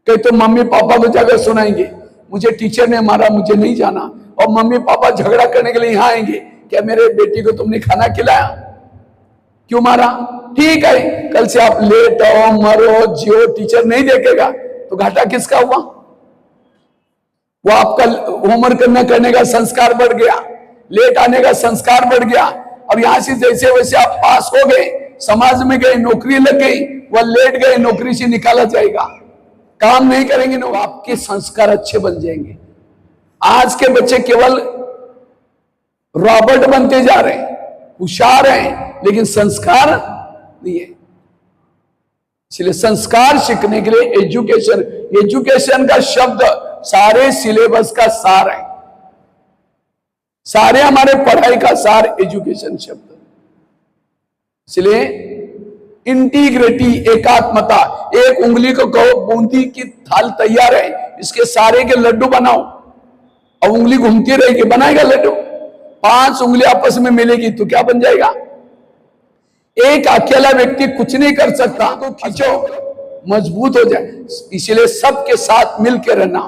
कहीं तो मम्मी पापा को जाकर सुनाएंगे, मुझे टीचर ने मारा, मुझे नहीं जाना। और मम्मी पापा झगड़ा करने के लिए यहां आएंगे, क्या मेरे बेटी को तुमने खाना खिलाया? क्यों मारा? ठीक है, कल से आप लेट आओ, मरो, जियो, टीचर नहीं देखेगा तो घाटा किसका हुआ? वो आपका होमवर्क न करने का संस्कार बढ़ गया, लेट आने का संस्कार बढ़ गया। अब यहां से जैसे वैसे आप पास हो गए, समाज में गए, नौकरी लग गई, वह लेट गए, नौकरी से निकाला जाएगा, काम नहीं करेंगे ना, आपके संस्कार अच्छे बन जाएंगे। आज के बच्चे केवल रॉबर्ट बनते जा रहे हैं, होशियार हैं, लेकिन संस्कार नहीं है। इसलिए संस्कार सीखने के लिए एजुकेशन, एजुकेशन का शब्द सारे सिलेबस का सार है, सारे हमारे पढ़ाई का सार एजुकेशन शब्द। इसलिए इंटीग्रिटी, एकात्मता, एक उंगली को कहो बूंदी की थाल तैयार है, इसके सारे के लड्डू बनाओ, और उंगली घूमती रहेगी, बनाएगा लड्डू। 5 उंगली आपस में मिलेगी तो क्या बन जाएगा? एक अकेला व्यक्ति कुछ नहीं कर सकता। तो खींचो, मजबूत हो जाए। इसलिए सबके साथ मिलकर रहना,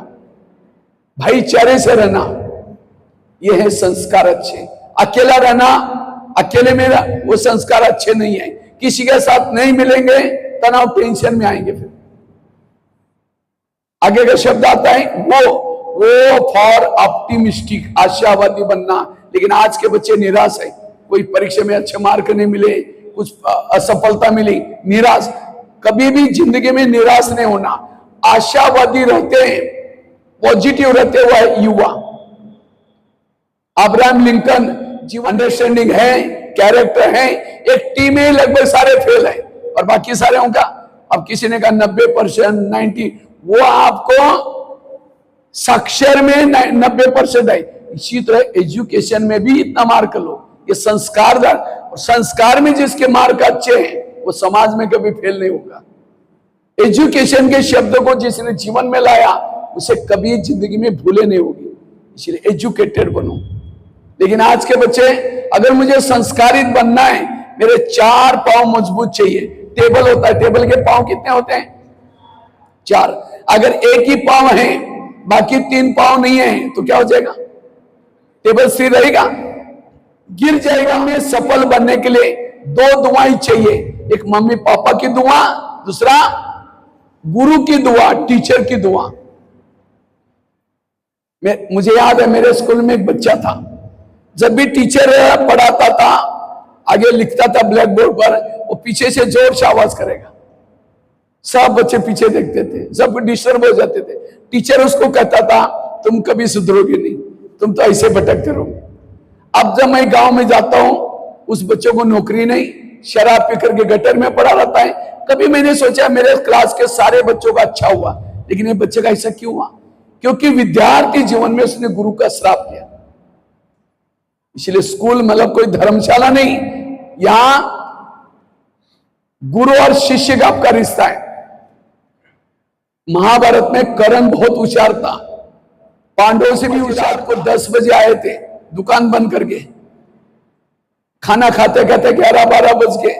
भाईचारे से रहना, यह है संस्कार अच्छे। अकेला रहना, अकेले में वो संस्कार अच्छे नहीं है। किसी के साथ नहीं मिलेंगे, तनाव टेंशन में आएंगे। फिर आगे का शब्द आता है वो फॉर ऑप्टिमिस्टिक, आशावादी बनना। लेकिन आज के बच्चे निराश है। कोई परीक्षा में अच्छे मार्क नहीं मिले, कुछ असफलता मिली, निराश। कभी भी जिंदगी में निराश नहीं होना, आशावादी रहते हैं, पॉजिटिव रहते हुए युवा। अब्राहम लिंकन जीवन अंडरस्टैंडिंग है, कैरेक्टर है। एक टीम में लगभग सारे फेल है और बाकी सारे होगा। अब किसी ने कहा 90%, 90, वो आपको साक्षर में 90% है। इसी तरह एजुकेशन में भी इतना मार्क लो, ये संस्कारदार। और संस्कार में जिसके मार्क अच्छे हैं वो समाज में कभी फेल नहीं होगा। एजुकेशन के शब्द को जिसने जीवन में लाया उसे कभी जिंदगी में भूले नहीं होगी। इसलिए एजुकेटेड बनो। लेकिन आज के बच्चे, अगर मुझे संस्कारित बनना है, मेरे 4 पांव मजबूत चाहिए। टेबल होता है, टेबल के पांव कितने होते हैं? 4। अगर एक ही पांव है, बाकी 3 पांव नहीं है, तो क्या हो जाएगा? टेबल स्थिर रहेगा, गिर जाएगा। में सफल बनने के लिए 2 दुआएं चाहिए। एक मम्मी पापा की दुआ, दूसरा गुरु की दुआ, टीचर की दुआ। मुझे याद है, मेरे स्कूल में एक बच्चा था, जब भी टीचर पढ़ाता था, आगे लिखता था ब्लैक बोर्ड पर, वो पीछे से जोर से आवाज करेगा। सब बच्चे पीछे देखते थे, सब डिस्टर्ब हो जाते थे। टीचर उसको कहता था, तुम कभी सुधरोगे नहीं, तुम तो ऐसे भटकते रहोगे। अब जब मैं गांव में जाता हूं, उस बच्चों को नौकरी नहीं, शराब पी करके गटर में पड़ा रहता है। कभी मैंने सोचा मेरे क्लास के सारे बच्चों का अच्छा हुआ, लेकिन ये बच्चे का ऐसा क्यों हुआ? क्योंकि विद्यार्थी जीवन में उसने गुरु का श्राप लिया। इसलिए स्कूल मतलब कोई धर्मशाला नहीं, यहां गुरु और शिष्य का आपका रिश्ता है। महाभारत में कर्ण बहुत होशियार था, पांडवों से भी होशियार। को 10 बजे आए थे, दुकान बंद करके, खाना खाते खाते 11-12 बज गए।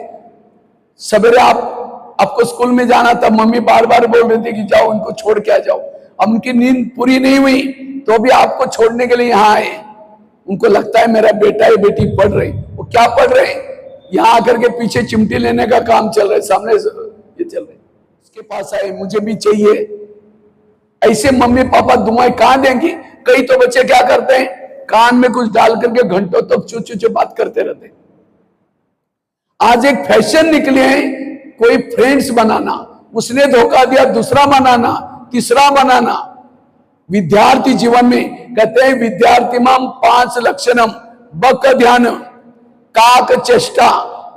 सवेरे आपको स्कूल में जाना था, मम्मी बार बार बोल रही थी कि जाओ उनको छोड़ के आ जाओ। अब उनकी नींद पूरी नहीं हुई तो भी आपको छोड़ने के लिए यहाँ आए। उनको लगता है मेरा बेटा या बेटी पढ़ रही। वो क्या पढ़ रहे? यहाँ आकर के पीछे चिमटी लेने का काम चल रहा है, सामने ये चल रहा है। उसके पास आए, मुझे भी चाहिए। ऐसे मम्मी पापा दुआएं कहां देंगी? कई तो बच्चे क्या करते हैं, कान में कुछ डाल करके घंटों तक चू चू चू बात करते रहते हैं। आज एक फैशन निकले हैं, कोई फ्रेंड्स बनाना, उसने धोखा दिया, दूसरा बनाना, तीसरा बनाना। विद्यार्थी जीवन में कहते हैं विद्यार्थी माम 5 लक्षणम बक ध्यान काक चेष्टा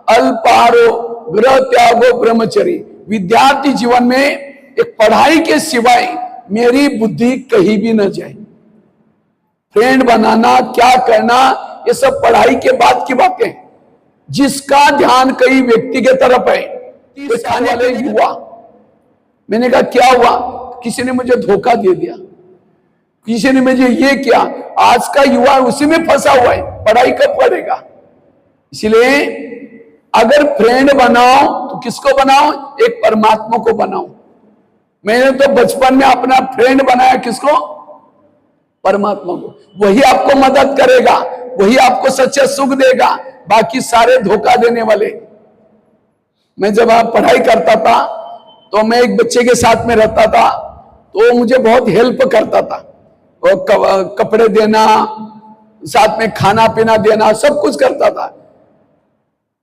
अल्पारो गृह त्यागो ब्रह्मचरी। विद्यार्थी जीवन में एक पढ़ाई के सिवाय मेरी बुद्धि कहीं भी न जाए। फ्रेंड बनाना, क्या करना, ये सब पढ़ाई के बाद की बातें। जिसका ध्यान कई व्यक्ति के तरफ है, खाने वाले युवा। मैंने कहा क्या हुआ? किसी ने मुझे धोखा दे दिया, किसी ने मुझे ये किया। आज का युवा उसी में फंसा हुआ है, पढ़ाई कब पढ़ेगा? इसलिए अगर फ्रेंड बनाओ तो किसको बनाओ? एक परमात्मा को बनाओ। मैंने तो बचपन में अपना फ्रेंड बनाया, किसको? परमात्मा को। वही आपको मदद करेगा, वही आपको सच्चा सुख देगा, बाकी सारे धोखा देने वाले। मैं जब पढ़ाई करता था तो मैं एक बच्चे के साथ में रहता था, तो मुझे बहुत हेल्प करता था। और कपड़े देना, साथ में खाना पीना देना, सब कुछ करता था।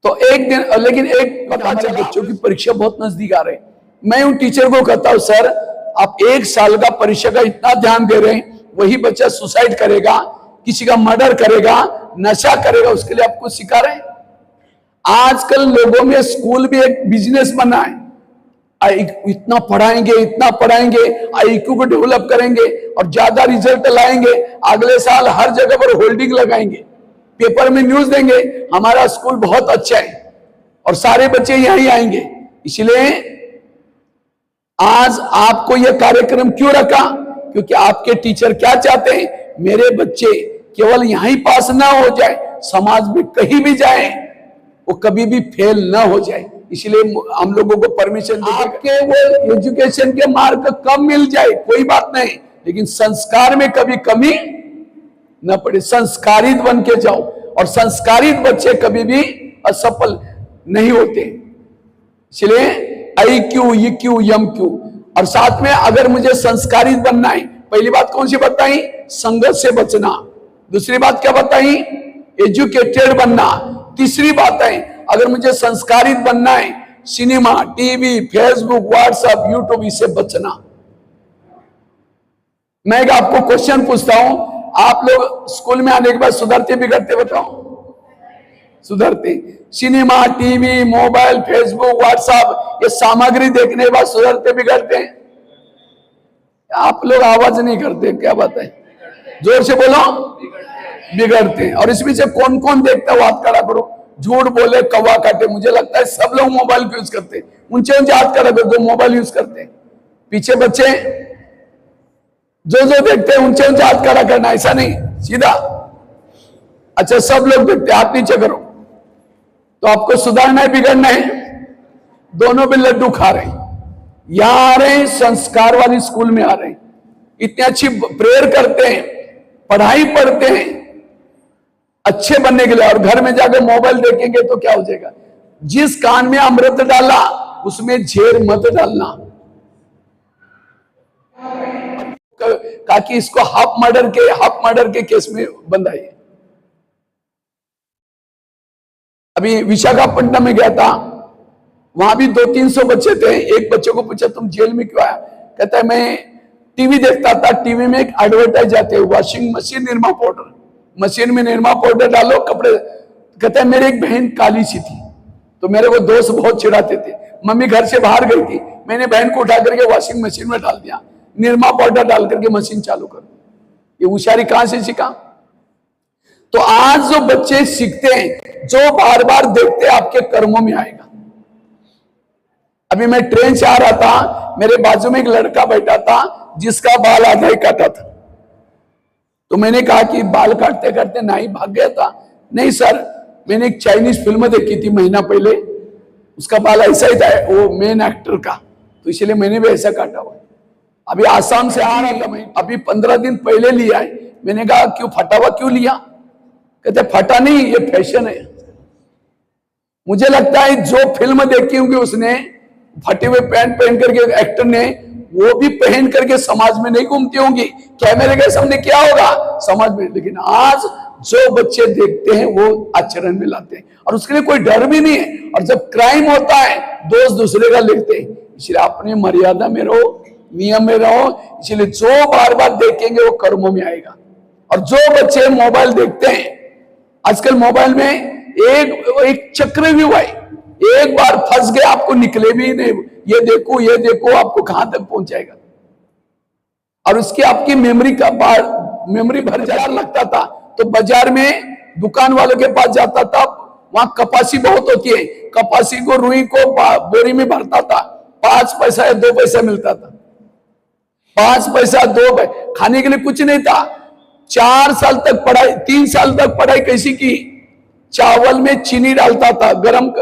तो एक दिन, लेकिन एक पता चला बच्चों की परीक्षा बहुत नजदीक आ रही। मैं उन टीचर को कहता हूं, सर आप 1 साल का परीक्षा का इतना ध्यान दे रहे हैं, वही बच्चा सुसाइड करेगा, किसी का मर्डर करेगा, नशा करेगा, उसके लिए आपको सिखा रहे हैं। आजकल लोगों में स्कूल भी एक बिजनेस बना है। इतना पढ़ाएंगे, इतना पढ़ाएंगे, आईक्यू को डेवलप करेंगे और ज्यादा रिजल्ट लाएंगे। अगले साल हर जगह पर होल्डिंग लगाएंगे, पेपर में न्यूज देंगे, हमारा स्कूल बहुत अच्छा है और सारे बच्चे यहीं आएंगे। इसलिए आज आपको यह कार्यक्रम क्यों रखा? क्योंकि आपके टीचर क्या चाहते हैं? मेरे बच्चे केवल यहीं पास ना हो जाए, समाज में कहीं भी जाए वो कभी भी फेल ना हो जाए। इसलिए हम लोगों को परमिशन देते। आपके वो एजुकेशन के मार्क कम मिल जाए कोई बात नहीं, लेकिन संस्कार में कभी कमी न पड़े। संस्कारित बन के जाओ, और संस्कारित बच्चे कभी भी असफल नहीं होते। इसलिए IQ, EQ, MQ, और साथ में अगर मुझे संस्कारित बनना है, पहली बात कौन सी बताई? संगत से बचना। दूसरी बात क्या बताई? एजुकेटेड बनना। तीसरी बात है, अगर मुझे संस्कारित बनना है, cinema, TV, Facebook, WhatsApp, YouTube, इससे बचना। मैं एक आपको क्वेश्चन पूछता हूं, आप लोग स्कूल में आने के बाद सुधरते बिगड़ते? बताओ। सुधरते। Cinema, TV, mobile, Facebook, WhatsApp, ये सामग्री देखने के बाद सुधरते बिगड़ते हैं? आप लोग आवाज नहीं करते, क्या बात है? जोर से बोलो। बिगड़ते हैं। और इसमें से कौन कौन देखता है? हाथ खड़ा करो। झूठ बोले कौवा काटे। मुझे लगता है सब लोग मोबाइल यूज करते हैं। ऊंचे ऊंचे हाथ खड़ा करो जो मोबाइल यूज करते हैं। पीछे बच्चे जो देखते हैं ऊंचे ऊंचे हाथ खड़ा करना, ऐसा नहीं, सीधा। अच्छा, सब लोग देखते, हाथ नीचे करो। तो आपको सुधारना है, बिगड़ना है? दोनों भी लड्डू खा रहे हैं। यहां आ रहे हैं, संस्कार वाली स्कूल में आ रहे हैं, इतनी अच्छी प्रेयर करते हैं, पढ़ाई पढ़ते हैं अच्छे बनने के लिए, और घर में जाकर मोबाइल देखेंगे तो क्या हो जाएगा? जिस कान में अमृत डाला उसमें झेर मत डालना। कहा कि इसको हाफ मर्डर के केस में बंधाइए। अभी विशाखापट्टनम में गया था, वहां भी 200-300 बच्चे थे। एक बच्चे को पूछा तुम जेल में क्यों आया? कहता है मैं टीवी देखता था, टीवी में एक एडवर्टाइज आते हैं, washing machine, Nirma powder, machine में निरमा पाउडर डालो कपड़े। कहता है मेरी एक बहन काली सी थी, तो मेरे को दोस्त बहुत चिढ़ाते थे। मम्मी घर से बाहर गई थी, मैंने बहन को उठा करके वॉशिंग मशीन में डाल दिया, निरमा पाउडर डाल करके मशीन चालू कर दी। ये होशियारी कहां से सीखा? तो आज जो बच्चे सीखते हैं, जो बार बार देखते हैं, आपके कर्मों में आएगा। अभी मैं ट्रेन से आ रहा था, मेरे बाजू में एक लड़का बैठा था जिसका बाल आधा ही काटा था। तो मैंने कहा कि बाल काटते काटते नहीं भाग गया था? नहीं सर, मैंने एक चाइनीज फिल्म देखी थी महीना पहले, उसका बाल ऐसा ही था, वो मेन एक्टर का, तो इसलिए मैंने भी ऐसा काटा हुआ। अभी आसाम से आ रहा था मैं, अभी 15 दिन पहले लिया है। मैंने कहा क्यों फटा हुआ क्यों लिया? कहते फटा नहीं, ये फैशन है। मुझे लगता है जो फिल्म देखी होंगी उसने, फटे हुए पैंट पहन करके एक्टर ने, वो भी पहन करके समाज में नहीं घूमती होंगी, कैमरे के सामने क्या होगा समाज में। लेकिन आज जो बच्चे देखते हैं वो आचरण में लाते हैं, और उसके लिए कोई डर भी नहीं है। और जब क्राइम होता है दोष दूसरे का लिखते हैं। इसलिए अपनी मर्यादा में रहो, नियम में रहो। इसलिए जो बार बार देखेंगे वो कर्मों में आएगा। और जो बच्चे मोबाइल देखते हैं, आजकल मोबाइल में एक चक्रव्यूह है, एक बार फंस गए आपको निकले भी नहीं। ये देखो आपको कहां तक पहुंचाएगा। और उसकी आपकी मेमोरी भर जार लगता था, तो बाजार में दुकान वालों के पास जाता था, वहां कपासी बहुत होती है, कपासी को रुई को बोरी में भरता था, 5 पैसा या 2 पैसा मिलता था। 5 पैसा 2 पैसा, खाने के लिए कुछ नहीं था। 4 साल तक पढ़ाई, 3 साल तक पढ़ाई कैसी की? चावल में चीनी डालता था, गरम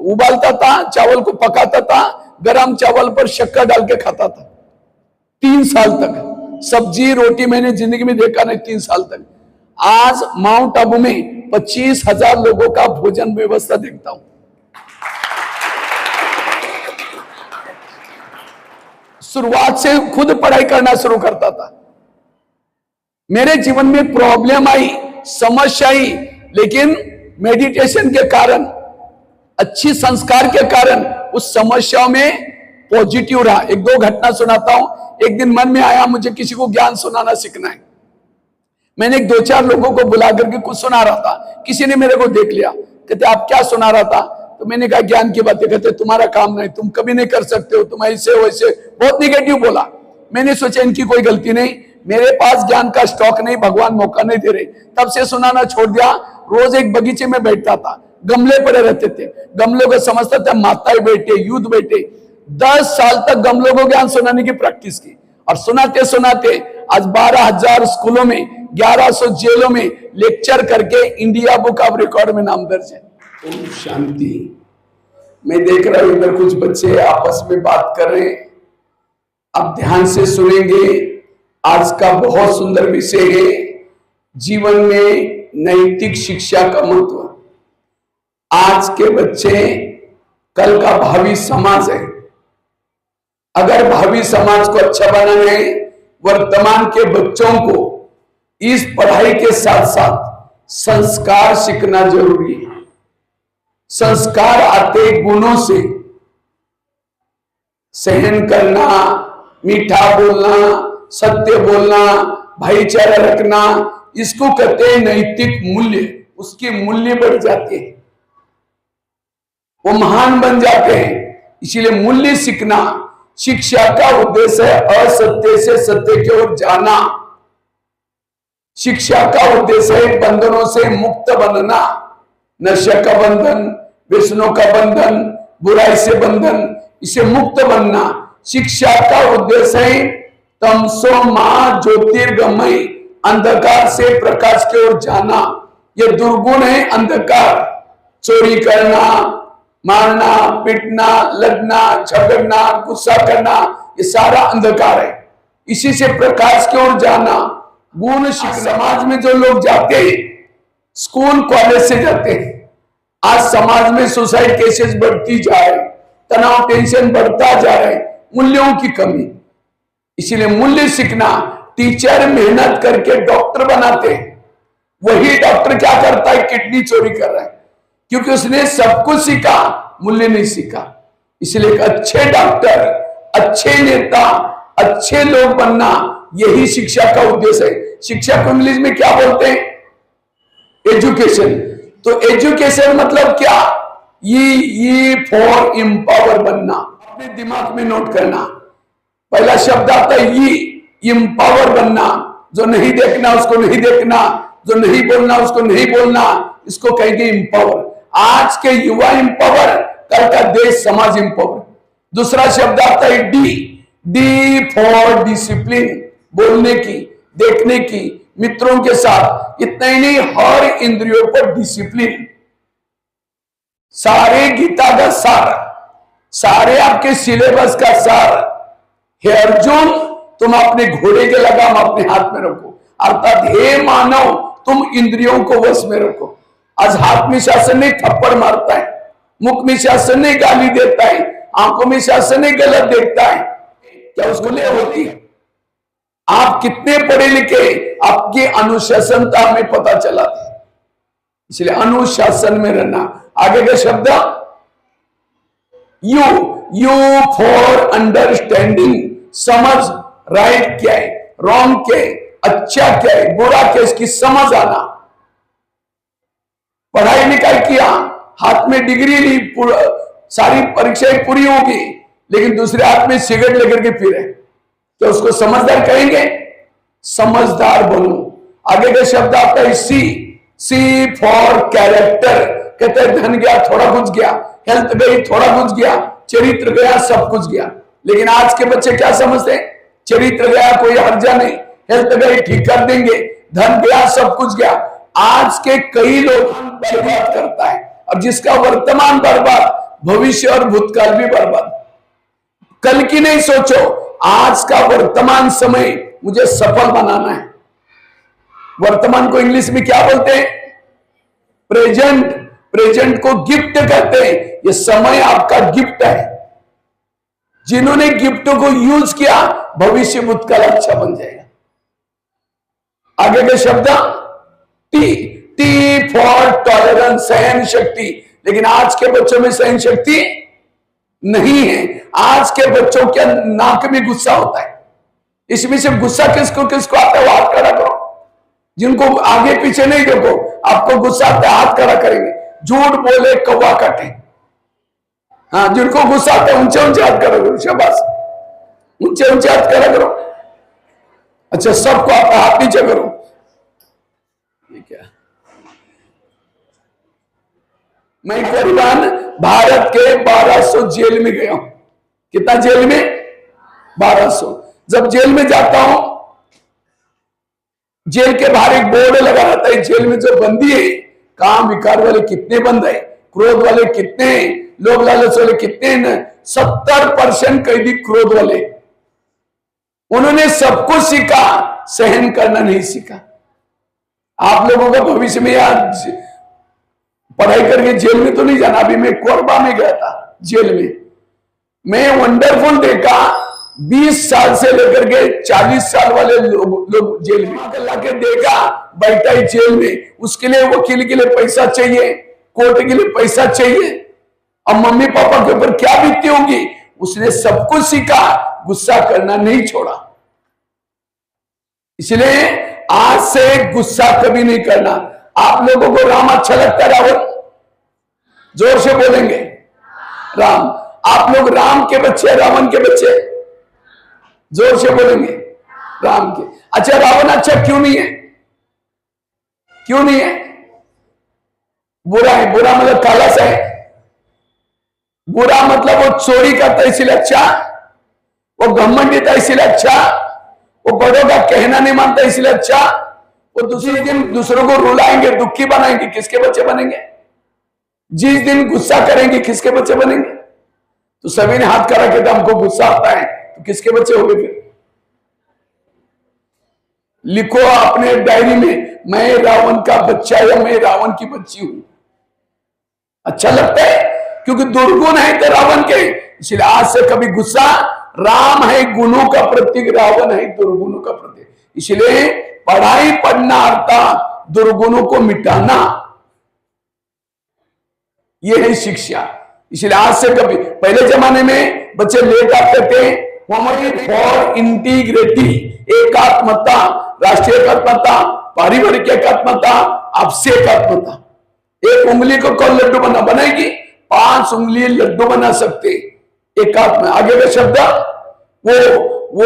उबालता था, चावल को पकाता था, गरम चावल पर शक्कर डाल के खाता था। 3 साल तक सब्जी रोटी मैंने जिंदगी में देखा नहीं 3 साल तक। आज माउंट आबू में 25,000 लोगों का भोजन व्यवस्था देखता हूं। शुरुआत से खुद पढ़ाई करना शुरू करता था। मेरे जीवन में प्रॉब्लम आई, समस्या आई, लेकिन मेडिटेशन के कारण, अच्छी संस्कार के कारण उस समस्याओं में पॉजिटिव रहा। 1-2 घटना सुनाता हूं। एक दिन मन में आया मुझे किसी को ज्ञान सुनाना सीखना है। मैंने 2-4 लोगों को बुला करके कुछ सुना रहा था। किसी ने मेरे को देख लिया, कहते आप क्या सुना रहा था? तो मैंने कहा ज्ञान की बातें। कहते तुम्हारा काम नहीं, तुम कभी नहीं कर सकते हो, तुम ऐसे वैसे, बहुत निगेटिव बोला। मैंने सोचा इनकी कोई गलती नहीं, मेरे पास ज्ञान का स्टॉक नहीं, भगवान मौका नहीं दे रहे। तब से सुनाना छोड़ दिया। रोज एक बगीचे में बैठता था, गमले पड़े रहते थे, गमलों को समझता था माताएं बैठे, यूथ बैठे। 10 साल तक गमलों को ज्ञान सुनाने की प्रैक्टिस की, और सुनाते सुनाते आज 12,000 स्कूलों में, 1100 जेलों में लेक्चर करके इंडिया बुक ऑफ रिकॉर्ड में नाम दर्ज है। ओम शांति। मैं देख रहा हूं इधर कुछ बच्चे आपस में बात कर रहे हैं। आप ध्यान से सुनेंगे। आज का बहुत सुंदर विषय है, जीवन में नैतिक शिक्षा का महत्व। आज के बच्चे कल का भावी समाज है। अगर भावी समाज को अच्छा बनाना है, वर्तमान के बच्चों को इस पढ़ाई के साथ साथ संस्कार सीखना जरूरी है। संस्कार आते गुणों से, सहन करना, मीठा बोलना, सत्य बोलना, भाईचारा रखना, इसको कहते हैं नैतिक मूल्य। उसके मूल्य बढ़ जाते हैं, वो महान बन जाते हैं। इसीलिए मूल्य सीखना शिक्षा का उद्देश्य है। असत्य से सत्य की ओर जाना शिक्षा का उद्देश्य है। बंधनों से मुक्त बनना, नशा का बंधन, व्यसनों का बंधन, बुराई से बंधन, इसे मुक्त बनना शिक्षा का उद्देश्य है। तमसो मां ज्योतिर्गमय, अंधकार से प्रकाश की ओर जाना। यह दुर्गुण है अंधकार। चोरी करना, मारना, पीटना, लड़ना, झगड़ना, गुस्सा करना, ये सारा अंधकार है। इसी से प्रकाश की ओर जाना, गुण शिक्षा। समाज में जो लोग जाते हैं, स्कूल कॉलेज से जाते हैं, आज समाज में सुसाइड केसेस बढ़ती जा रही, तनाव टेंशन बढ़ता जा रहा है, मूल्यों की कमी। इसीलिए मूल्य सीखना। टीचर मेहनत करके डॉक्टर बनाते हैं, वही डॉक्टर क्या करता है, किडनी चोरी कर रहा है, क्योंकि उसने सब कुछ सीखा, मूल्य नहीं सीखा। इसलिए एक अच्छे डॉक्टर, अच्छे नेता, अच्छे लोग बनना, यही शिक्षा का उद्देश्य है। शिक्षा को इंग्लिश में क्या बोलते हैं, एजुकेशन। तो एजुकेशन मतलब क्या, ई फॉर एम्पावर बनना। अपने दिमाग में नोट करना, पहला शब्द आता है ई, एम्पावर बनना। जो नहीं देखना उसको नहीं देखना, जो नहीं बोलना उसको नहीं बोलना, इसको कहेंगे एम्पावर। आज के युवा एम्पावर, कल का देश समाज एम्पावर। दूसरा शब्द आता है डी फॉर डिसिप्लिन, बोलने की, देखने की, मित्रों के साथ। इतना ही नहीं, हर इंद्रियों पर डिसिप्लिन। सारे गीता का सार, सारे आपके सिलेबस का सार। हे अर्जुन, तुम अपने घोड़े के लगाम अपने हाथ में रखो, अर्थात हे मानव, तुम इंद्रियों को वश में रखो। आज हाथ में शासन नहीं थप्पड़ मारता है, मुख में शासन नहीं गाली देता है, आंखों में शासन नहीं गलत देखता है, क्या उसको ले होती है? आप कितने पढ़े लिखे, आपकी अनुशासनता में पता चला था। इसलिए अनुशासन में रहना। आगे का शब्द यू फॉर अंडरस्टैंडिंग, समझ, राइट क्या है, रॉन्ग क्या है, अच्छा क्या है, बुरा क्या है, इसकी समझ आना। पढ़ाई लिखाई किया, हाथ में डिग्री ली, सारी परीक्षाएं पूरी होगी, लेकिन दूसरे हाथ में सिगरेट लेकर के पी रहे, तो उसको समझदार कहेंगे? समझदार बनो। आगे का शब्द आता है सी फॉर कैरेक्टर। कहते हैं धन गया थोड़ा कुछ गया, हेल्थ गई थोड़ा कुछ गया, चरित्र गया सब कुछ गया। लेकिन आज के बच्चे क्या समझते हैं? चरित्र गया कोई हर्जा नहीं, हेल्थ गई ठीक कर देंगे, धन गया सब कुछ गया। आज के कई लोग बर्बाद करता है। अब जिसका वर्तमान बर्बाद, भविष्य और भूतकाल भी बर्बाद। कल की नहीं सोचो, आज का वर्तमान समय मुझे सफल बनाना है। वर्तमान को इंग्लिश में क्या बोलते हैं? प्रेजेंट। प्रेजेंट को गिफ्ट कहते हैं। ये समय आपका गिफ्ट है। जिन्होंने गिफ्ट को यूज किया, भविष्य भूतकाल अच्छा बन जाएगा। आगे के शब्द टी फॉर टॉलरेंस, सहन शक्ति। लेकिन आज के बच्चों में सहन शक्ति नहीं है। आज के बच्चों के नाक में गुस्सा होता है। इसमें से गुस्सा किसको किसको आता है, वो हाथ खड़ा करो। जिनको आगे पीछे नहीं देखो, आपको गुस्सा आता है, हाथ खड़ा करेंगे। झूठ बोले कौवा काटे। हाँ, जिनको गुस्सा आता है ऊंचे ऊंचे हाथ खड़ा करो, शाबाश, ऊंचे ऊंचे हाथ खड़ा करो। अच्छा, सबको आपका हाथ नीचे करो। ठीक है। मैं करीबन भारत के 1200 जेल में गया हूं। कितना जेल में? 1200। जब जेल में जाता हूं, जेल के बाहर एक बोर्ड लगा रहता है, जेल में जो बंदी है, काम विकार वाले कितने बंद है, क्रोध वाले कितने हैं, लोभ लालच वाले कितने न 70% कैदी क्रोध वाले। उन्होंने सब कुछ सीखा, सहन करना नहीं सीखा। आप लोगों का भविष्य में यार पढ़ाई करके जेल में तो नहीं जाना। अभी मैं कोरबा में गया था जेल में, मैं वंडरफुल देखा 20 साल से लेकर के 40 साल वाले लोग जेल में ला के देखा, बैठा ही जेल में। उसके लिए वकील के लिए पैसा चाहिए, कोर्ट के लिए पैसा चाहिए। अब मम्मी पापा के ऊपर क्या बीतती होगी। उसने सब कुछ सीखा, गुस्सा करना नहीं छोड़ा। इसलिए आज से गुस्सा कभी नहीं करना। आप लोगों को राम अच्छा लगता है? रावण? जोर से बोलेंगे राम। आप लोग राम के बच्चे, रावण के बच्चे? जोर से बोलेंगे राम के। अच्छा, रावण अच्छा क्यों नहीं है? क्यों नहीं है? बुरा है। बुरा मतलब काला सा है। बुरा मतलब वो चोरी करता है इसलिए अच्छा, वो घमंडी था इसलिए अच्छा, वो बड़ों का कहना नहीं मानता इसलिए अच्छा, वो दूसरे दिन दूसरों को रुलाएंगे, दुखी बनाएंगे, किसके बच्चे बनेंगे? जिस दिन गुस्सा करेंगे किसके बच्चे बनेंगे? तो सभी ने हाथ खड़ा किया, हमको गुस्सा आता है, तो किसके बच्चे हो गए फिर? लिखो अपने डायरी में, मैं रावण का बच्चा या मैं रावण की बच्ची हूं। अच्छा लगता है क्योंकि दुर्गुण है तो रावण के, इसलिए आज से कभी गुस्सा, राम है गुणों का प्रतीक, रावण है दुर्गुणों का प्रतीक। इसलिए पढ़ाई पढ़ना अर्थात दुर्गुणों को मिटाना, यह है शिक्षा। इसलिए आज से कभी, पहले जमाने में बच्चे लेट आते थे, फॉर इंटीग्रिटी, एकात्मता, राष्ट्रीय एकात्मता, पारिवारिक एकात्मता, आपसी एकात्मता। एक उंगली को कौन लड्डू बनाएगी? 5 उंगली लड्डू बना सकते। एकात्म आगे का शब्द वो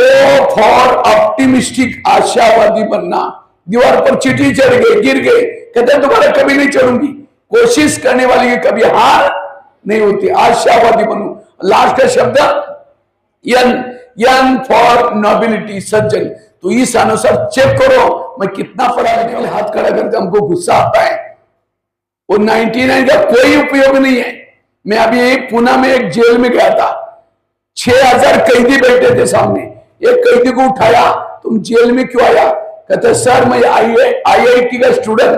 फॉर ऑप्टिमिस्टिक, आशावादी बनना। दीवार पर चींटी चढ़ गए, गिर गए, कहते हैं दोबारा कभी नहीं चढ़ूंगी। कोशिश करने वाली की कभी हार नहीं होती। आशावादी बनो। लास्ट का शब्द यन फॉर नोबिलिटी, सज्जन। तो इस अनुसार चेक करो मैं कितना पढ़ा लिखने वाले हाथ खड़ा करके हमको गुस्सा आता है। वो 99 का कोई उपयोग नहीं है। मैं अभी पुणे में एक जेल में गया था, 6000 कैदी बैठे थे सामने। एक कैदी को उठाया, तुम जेल में क्यों आया? कहते सर मैं IIT का स्टूडेंट,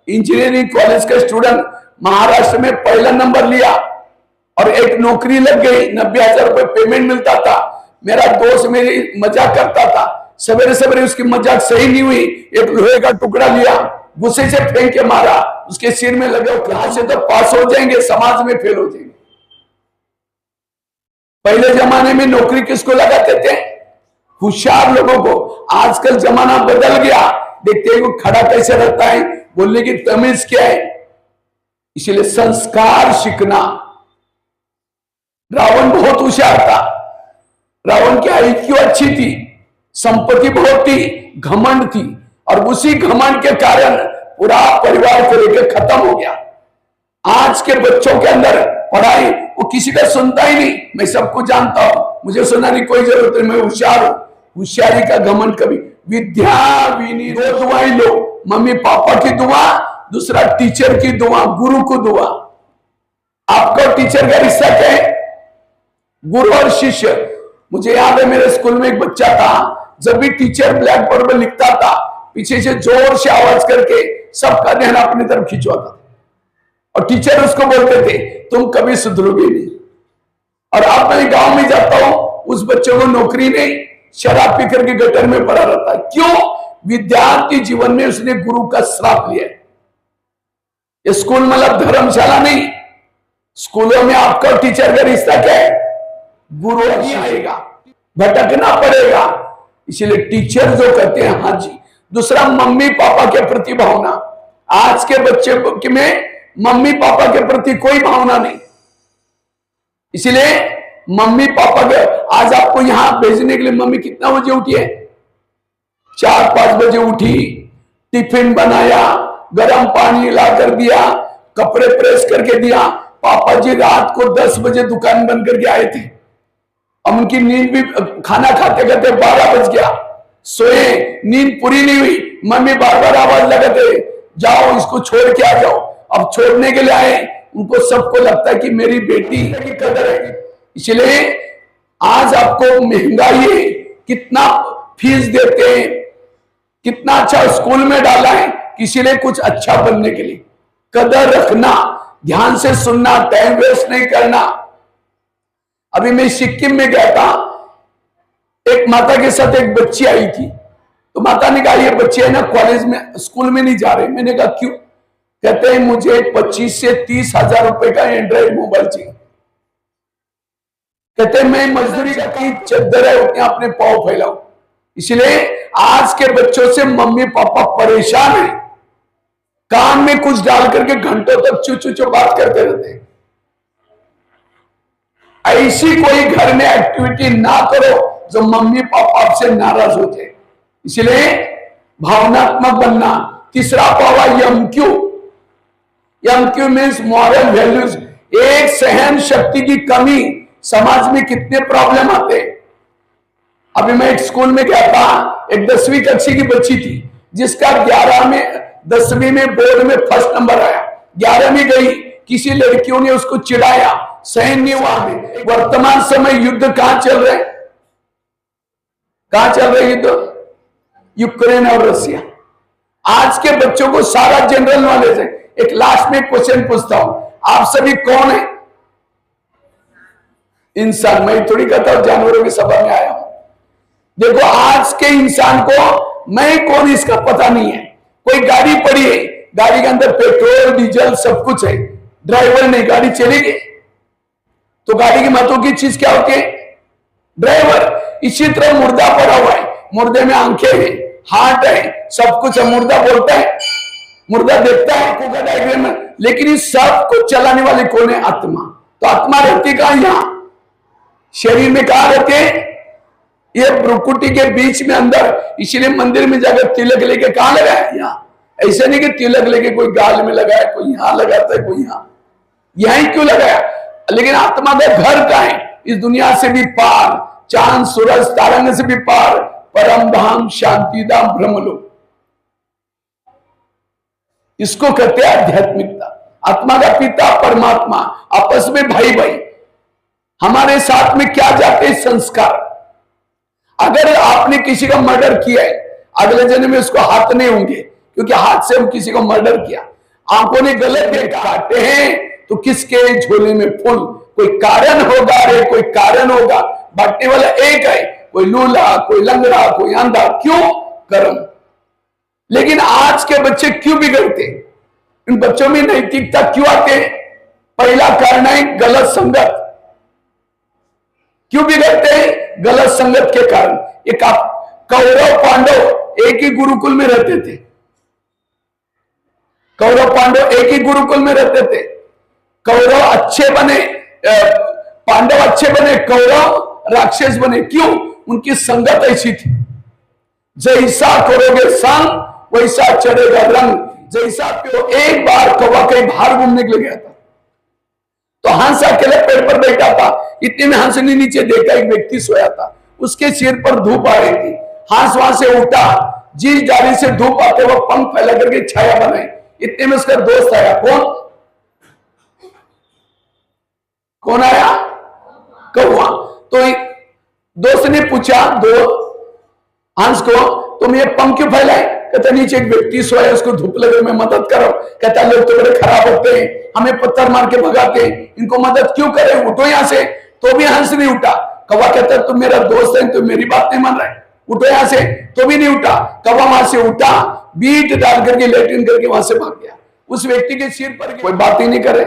इंजीनियरिंग कॉलेज का स्टूडेंट, महाराष्ट्र में पहला नंबर लिया और एक नौकरी लग गई, 90,000 रुपए पेमेंट मिलता था। मेरा दोस्त मेरी मजाक करता था, सवेरे सवेरे उसकी मजाक सही नहीं हुई, एक लोहे का टुकड़ा लिया, गुस्से से फेंक के मारा, उसके सिर में लगा। क्लास से तो पास हो जाएंगे, समाज में फेल हो जाएंगे। पहले जमाने में नौकरी किसको लगाते थे? होशियार लोगों को। आजकल जमाना बदल गया, देखते हैं वो खड़ा कैसे रहता है, बोलने की तमीज क्या है। इसलिए संस्कार सीखना। रावण बहुत होशियार था, रावण की IQ अच्छी थी, संपत्ति बहुत थी, घमंड थी, और उसी घमंड के कारण पूरा परिवार को लेकर खत्म हो गया। आज के बच्चों के अंदर पढ़ाई, वो किसी का सुनता ही नहीं, मैं सबको जानता हूं, मुझे सुनाने की कोई जरूरत नहीं, मैं होशियार हूं। होशियारी का घमंड कभी। विद्या विनी, 2 दुआएं लो, मम्मी पापा की दुआ, दूसरा टीचर की दुआ, गुरु को दुआ। आपका टीचर का रिश्ता क्या है? गुरु और शिष्य। मुझे याद है मेरे स्कूल में एक बच्चा था, जब भी टीचर ब्लैक बोर्ड पर लिखता था, पीछे से जोर से आवाज करके सबका ध्यान अपनी तरफ खिंचवाता था, और टीचर उसको बोलते थे तुम कभी सुधरोगे नहीं। और अब मैं गांव में जाता हूं, उस बच्चे को नौकरी नहीं, शराब पी करके गटर में पड़ा रहता है। क्यों? विद्यार्थी जीवन में उसने गुरु का श्राप लिया है। स्कूल मतलब धर्मशाला नहीं, स्कूलों में आपका टीचर का रिश्ता क्या है? गुरु ही आएगा, भटकना पड़ेगा। इसलिए टीचर जो कहते हैं हाँ जी। दूसरा मम्मी पापा के प्रति भावना। आज के बच्चे में मम्मी पापा के प्रति कोई भावना नहीं। इसलिए मम्मी पापा के, आज आपको यहां भेजने के लिए मम्मी कितना बजे उठी है? 4-5 बजे उठी, टिफिन बनाया, गर्म पानी ला कर दिया, कपड़े प्रेस करके दिया। पापा जी रात को 10 बजे दुकान बंद करके आए थे। अब उनकी नींद भी, खाना खाते खाते 12 बज गया, सोए, नींद पूरी नहीं हुई। मम्मी बार बार आवाज लगाते जाओ इसको छोड़ के आ जाओ। अब छोड़ने के लिए आए, उनको सबको लगता है कि मेरी बेटी की कदर है। इसलिए आज आपको महंगाई, कितना फीस देते हैं, कितना अच्छा स्कूल में डाला है, किसी ने कुछ अच्छा बनने के लिए। कदर रखना, ध्यान से सुनना, टाइम वेस्ट नहीं करना। अभी मैं सिक्किम में गया था, एक माता के साथ एक बच्ची आई थी, तो माता ने कहा ये बच्चे है ना कॉलेज में, स्कूल में नहीं जा रहे। मैंने कहा क्यों? कहते हैं मुझे 25 से 30 हजार रुपए का एंड्रॉइड मोबाइल चाहिए। कहते हैं मैं मजदूरी करती, चद्दर है उतने अपने पाँव फैलाओ। इसलिए आज के बच्चों से मम्मी पापा परेशान है, कान में कुछ डाल करके घंटों तक चू चू चू बात करते रहते हैं। ऐसी कोई घर में एक्टिविटी ना करो जो मम्मी पापा आपसे नाराज हो जाए। इसलिए भावनात्मक बनना। तीसरा पावा MQ. MQ means moral values. एक सहन शक्ति की कमी, समाज में कितने प्रॉब्लम आते हैं। अभी मैं एक स्कूल में गया था, एक 10वीं कक्षा की बच्ची थी जिसका 10वीं में बोर्ड में फर्स्ट नंबर आया। 11वीं गई, किसी लड़कियों ने उसको चिढ़ाया, सहन नहीं हुआ। वर्तमान समय युद्ध कहां चल रहे, कहां चल रहे युद्ध? यूक्रेन और रशिया। आज के बच्चों को सारा जनरल नॉलेज है। एक लास्ट में क्वेश्चन पूछता हूं, आप सभी कौन है? इंसान। मैं थोड़ी कहता हूं जानवरों की सभा में आया हूं। देखो आज के इंसान को मैं कौन इसका पता नहीं है। कोई गाड़ी पड़ी है, गाड़ी के अंदर पेट्रोल डीजल सब कुछ है, ड्राइवर नहीं, गाड़ी चलेगी? तो गाड़ी की महत्व की चीज क्या होती है? ड्राइवर। इसी तरह मुर्दा पड़ा हुआ है, मुर्दे में आंखें हैं, हार्ट है, सब कुछ है। मुर्दा बोलता है, मुर्दा देखता है आंखों का डायग्राम में, लेकिन इस सब को चलाने वाले कौन है? आत्मा। तो आत्मा रहती कहां? यहां शरीर में। कहां रहते हैं? ये भ्रुकुटी के बीच में अंदर। इसलिए मंदिर में जाकर तिलक लेके कहां लगाया? यहाँ। ऐसे नहीं कि तिलक लेके कोई गाल में लगाया, कोई यहां लगाता है, कोई यहां। यहीं क्यों लगाया? लेकिन आत्मा का घर कहां है? इस दुनिया से भी पार, चांद सूरज तारंग से भी पार, परम धाम शांति धाम ब्रह्मलोक। इसको कहते हैं आध्यात्मिकता। आत्मा का पिता परमात्मा, आपस में भाई भाई। हमारे साथ में क्या जाते हैं? संस्कार। अगर आपने किसी का मर्डर किया है, अगले जन्म में उसको हाथ नहीं होंगे, क्योंकि हाथ से हम किसी को मर्डर किया। आंखों ने गलत काटे हैं तो किसके झोले में फूल? कोई कारण होगा रे, कोई कारण होगा। बांटने वाला एक है, कोई लूला, कोई लंगड़ा, कोई अंधा। क्यों? कर्म। लेकिन आज के बच्चे क्यों बिगड़ते? इन बच्चों में नैतिकता क्यों आते? पहला कारण है गलत संगत। क्यों बिगड़ते हैं? गलत संगत के कारण। एक कौरव पांडव एक ही गुरुकुल में रहते थे। कौरव पांडव एक ही गुरुकुल में रहते थे। कौरव अच्छे बने, पांडव अच्छे बने, कौरव राक्षस बने। क्यों? उनकी संगत ऐसी थी। जैसा करोगे संग वैसा चढ़ेगा रंग। जैसा एक बार कौवा कहीं बाहर घूमने के लिए गया था, तो हंस अकेले पेड़ पर बैठा था। इतने में हंस ने नीचे देखा, एक व्यक्ति सोया था, उसके सिर पर धूप आ रही थी। हंस वहां से उठा, जिस डाली से धूप आते वो पंख फैला करके छाया बनाए। इतने में उसका दोस्त आया। कौन आया? कौवा। तो दोस्त ने पूछा हंस को, तुम ये पंख क्यों फैलाए? कहता नीचे एक व्यक्ति सोया, उसको धूप लगे, मैं मदद करो। कहता लोग तो बड़े खराब होते हैं, हमें पत्थर मार के भगाते हैं, इनको मदद क्यों करें? उठो यहां से। तो भी हंस नहीं उठा। कौवा कहता तुम मेरा दोस्त है, तुम मेरी बात नहीं मान रहे, उठो यहां से। तो भी नहीं उठा। कौवा वहां से उठा, बीट डाल करके लेटिन करके वहां से भाग गया। उस व्यक्ति के सिर पर कोई बात ही नहीं करे।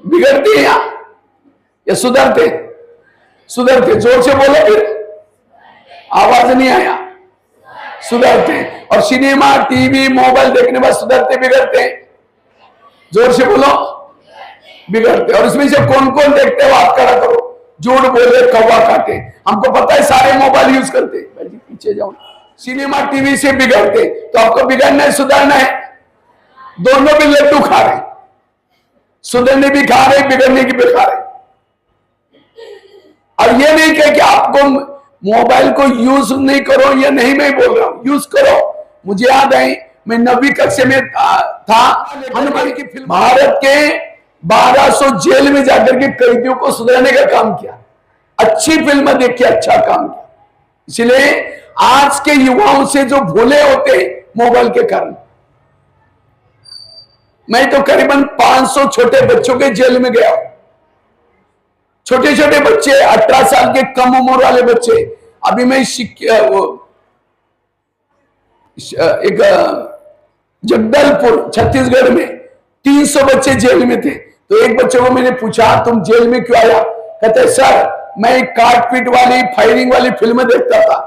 बिगड़ते हैं या सुधरते? सुधरते। जोर से बोलो फिर, आवाज नहीं आया। सुधरते। और सिनेमा टीवी मोबाइल देखने बाद सुधरते बिगड़ते? जोर से बोलो, बिगड़ते। और इसमें से कौन कौन देखते हो आप खड़ा करो। झूठ बोले कौवा काटे, हमको पता है सारे मोबाइल यूज करते। पीछे जाओ। सिनेमा टीवी से बिगड़ते, तो आपको बिगड़ना है सुधरना है? दोनों भी लड्डू खा रहे, सुधरने भी खा रहे, बिगड़ने की भी खा रहे। और ये नहीं कह कि आपको मोबाइल को यूज नहीं करो, ये नहीं मैं बोल रहा हूं, यूज करो। मुझे याद है मैं 9वीं कक्षा में था। हनुमान की फिल्म, भारत के 1200 जेल में जाकर के कैदियों को सुधारने का काम किया, अच्छी फिल्म देख के अच्छा काम किया। इसलिए आज के युवाओं से जो भोले होते मोबाइल के कारण, मैं तो करीबन 500 छोटे बच्चों के जेल में गया हूं। छोटे छोटे बच्चे, 18 साल के कम उम्र वाले बच्चे। अभी मैं एक जगदलपुर छत्तीसगढ़ में 300 बच्चे जेल में थे। तो एक बच्चे को मैंने पूछा, तुम जेल में क्यों आया? कहते सर, मैं काटपीट वाली फायरिंग वाली फिल्म देखता था,